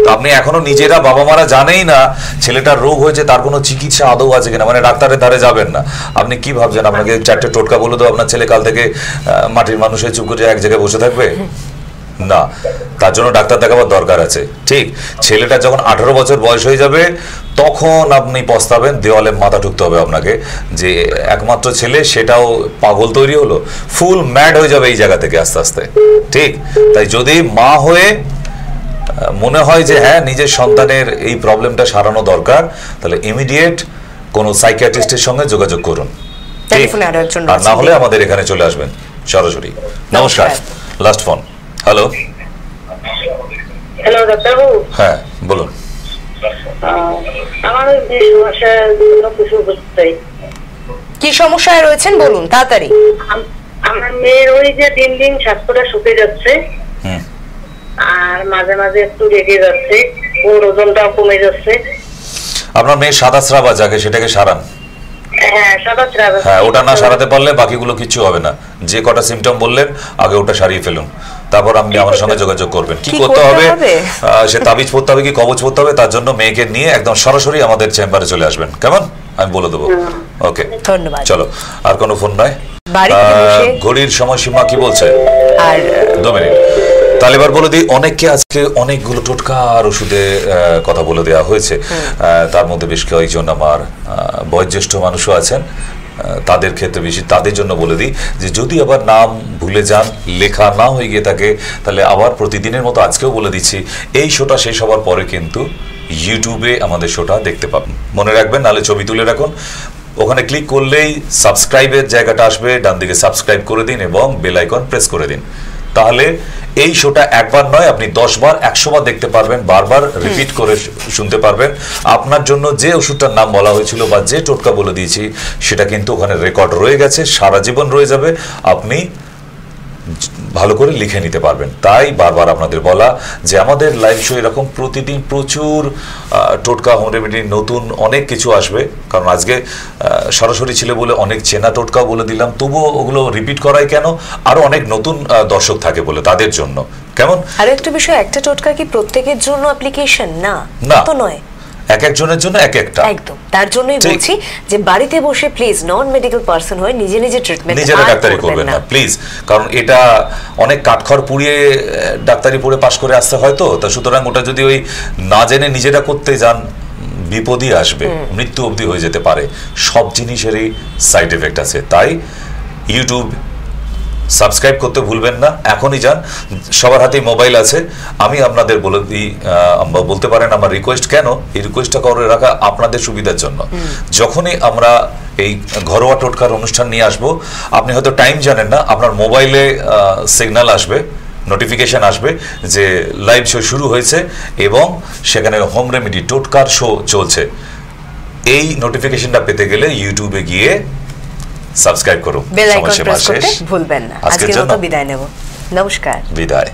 তো আপনি এখনো নিজেরা বাবা মারা জানেই না ছেলেটার রোগ হয়েছে, তার কোনো চিকিৎসা আদৌ আছে কিনা, মানে ডাক্তারের ধারে যাবেন না। আপনি কি ভাবছেন আপনাকে 4টে টোটকা বলে দেবো, আপনার ছেলে কাল থেকে মাটির মানুষ হয়ে চুপ করে এক জায়গায় বসে থাকবে? না, তার জন্য ডাক্তার দেখাবার দরকার আছে। ঠিক, ছেলেটা যখন 18 বছর বয়স হয়ে যাবে তখন আপনি পস্তাবেন, দেওয়ালে মাথা ঠুকতে হবে আপনাকে যে একমাত্র ছেলে, সেটাও পাগল তৈরি হলো, ফুল ম্যাড হয়ে যাবে এই জায়গা থেকে আস্তে আস্তে। ঠিক, তাই যদি মা হয়ে মনে হয় যে হ্যাঁ নিজের সন্তানের এই প্রবলেমটা সারানো দরকার, তাহলে ইমিডিয়েট কোনো সাইকিয়াট্রিস্টের সঙ্গে যোগাযোগ করুন। আর না হলে আমাদের এখানে চলে আসবেন সরাসরি। নমস্কার, লাস্ট ফোন। হ্যালো হ্যালো ডাক্তারবাবু। হ্যাঁ বলুন। আমার যে সমস্যার জন্য কিছু বলতে। কি সমস্যায় রয়েছেন বলুন তাড়াতাড়ি। আমার মেয়ের ওই যে দিন দিন স্বাস্থ্যটা শুকিয়ে যাচ্ছে, আর মাঝে মাঝে একটু রেগে যাচ্ছে, ওর ওজনটাও কমে যাচ্ছে। আপনার মেয়ে সাদা স্রাব আছে, আগে সেটাকে সারান। হ্যাঁ সাদা স্রাব। হ্যাঁ, ওটা না সারাতে পারলে বাকিগুলো কিচ্ছু হবে না। যে কটা সিমটম বললেন আগে ওটা সারিয়ে ফেলুন, তারপর আপনি আমার সঙ্গে যোগাযোগ করবেন। কি করতে হবে, সে তাবিজ পড়তে হবে কি কবচ পড়তে হবে, তার জন্য মেয়েকে নিয়ে একদম সরাসরি আমাদের চেম্বারে চলে আসবেন, কেমন? আমি বলে দেবো। ওকে, ধন্যবাদ। চলো, আর কোনো ফোন নয়। ঘড়ির সময়সীমা কি বলছে? আর 2 মিনিট। তাহলে এবার বলে দিই, অনেককে আজকে অনেকগুলো টোটকা আর ওষুধে কথা বলে দেওয়া হয়েছে। তার মধ্যে বেশ কয়েকজন আমার বয়োজ্যেষ্ঠ মানুষও আছেন, তাদের ক্ষেত্রে বেশি, তাদের জন্য বলে দিই যে যদি আবার নাম ভুলে যান, লেখা না হয়ে গিয়ে থাকে, তাহলে আবার প্রতিদিনের মতো আজকেও বলে দিচ্ছি, এই শোটা শেষ হওয়ার পরে কিন্তু ইউটিউবে আমাদের শোটা দেখতে পাবেন। মনে রাখবেন, নাহলে ছবি তুলে রাখুন। ওখানে ক্লিক করলেই সাবস্ক্রাইবের জায়গাটা আসবে, ডান দিকে সাবস্ক্রাইব করে দিন এবং বেল আইকন প্রেস করে দিন। তাহলে এই শোটা একবার নয়, আপনি 10 বার 100 বার দেখতে পারবেন, বারবার রিপিট করে শুনতে পারবেন। আপনার জন্য যে ওষুধটার নাম বলা হয়েছিল বা যে টোটকা বলে দিয়েছি সেটা কিন্তু ওখানে রেকর্ড রয়ে গেছে, সারা জীবন রয়ে যাবে, আপনি ভালো করে লিখে নিতে পারবেন। তাই বারবার আপনাদের বলা যে আমাদের লাইভ শো এরকম প্রতিদিন প্রচুর টোটকা, হোম রেমেডি, নতুন অনেক কিছু আসবে। কারণ আজকে সরাসরি ছিল বলে অনেক চেনা টোটকা বলে দিলাম, তবুও ওগুলো রিপিট করাই কেন, আরো অনেক নতুন দর্শক থাকে বলে তাদের জন্য। কেমন? আর একটা বিষয়, একটা টোটকা কি প্রত্যেকের জন্য অ্যাপ্লিকেশন না, তো নয়, এক একজনের জন্য এক একটা। একদম, তার জন্যই বলছি যে বাড়িতে বসে প্লিজ নন মেডিকেল পারসন হয়ে নিজে নিজে ট্রিটমেন্ট নিজেরা ডাক্তারি করবেন না প্লিজ, কারণ এটা অনেক কাঠখড় পুড়িয়ে ডাক্তারি পড়ে পাশ করে আসতে হয়, তো তা সুতরাং ওটা যদি ওই না জেনে নিজেরা করতে যান, বিপদই আসবে, মৃত্যু অবধি হয়ে যেতে পারে। সব জিনিসেরই সাইড এফেক্ট আছে। তাই ইউটিউব সাবস্ক্রাইব করতে ভুলবেন না, এখনই যান। সবার হাতেই মোবাইল আছে। আমি আপনাদের বলে দিই, বলতে পারেন আমার রিকোয়েস্ট, কেন এই রিকোয়েস্টটা করে রাখা আপনাদের সুবিধার জন্য। যখনই আমরা এই ঘরোয়া টোটকার অনুষ্ঠান নিয়ে আসব, আপনি হয়তো টাইম জানেন না, আপনার মোবাইলে সিগন্যাল আসবে, নোটিফিকেশন আসবে যে লাইভ শো শুরু হয়েছে এবং সেখানে হোম রেমেডি টোটকার শো চলছে। এই নোটিফিকেশনটা পেতে গেলে ইউটিউবে গিয়ে সাবস্ক্রাইব করুন, বেল আইকন প্রেস করতে ভুলবেন না। আজকের মতো বিদায় নেব, নমস্কার, বিদায়।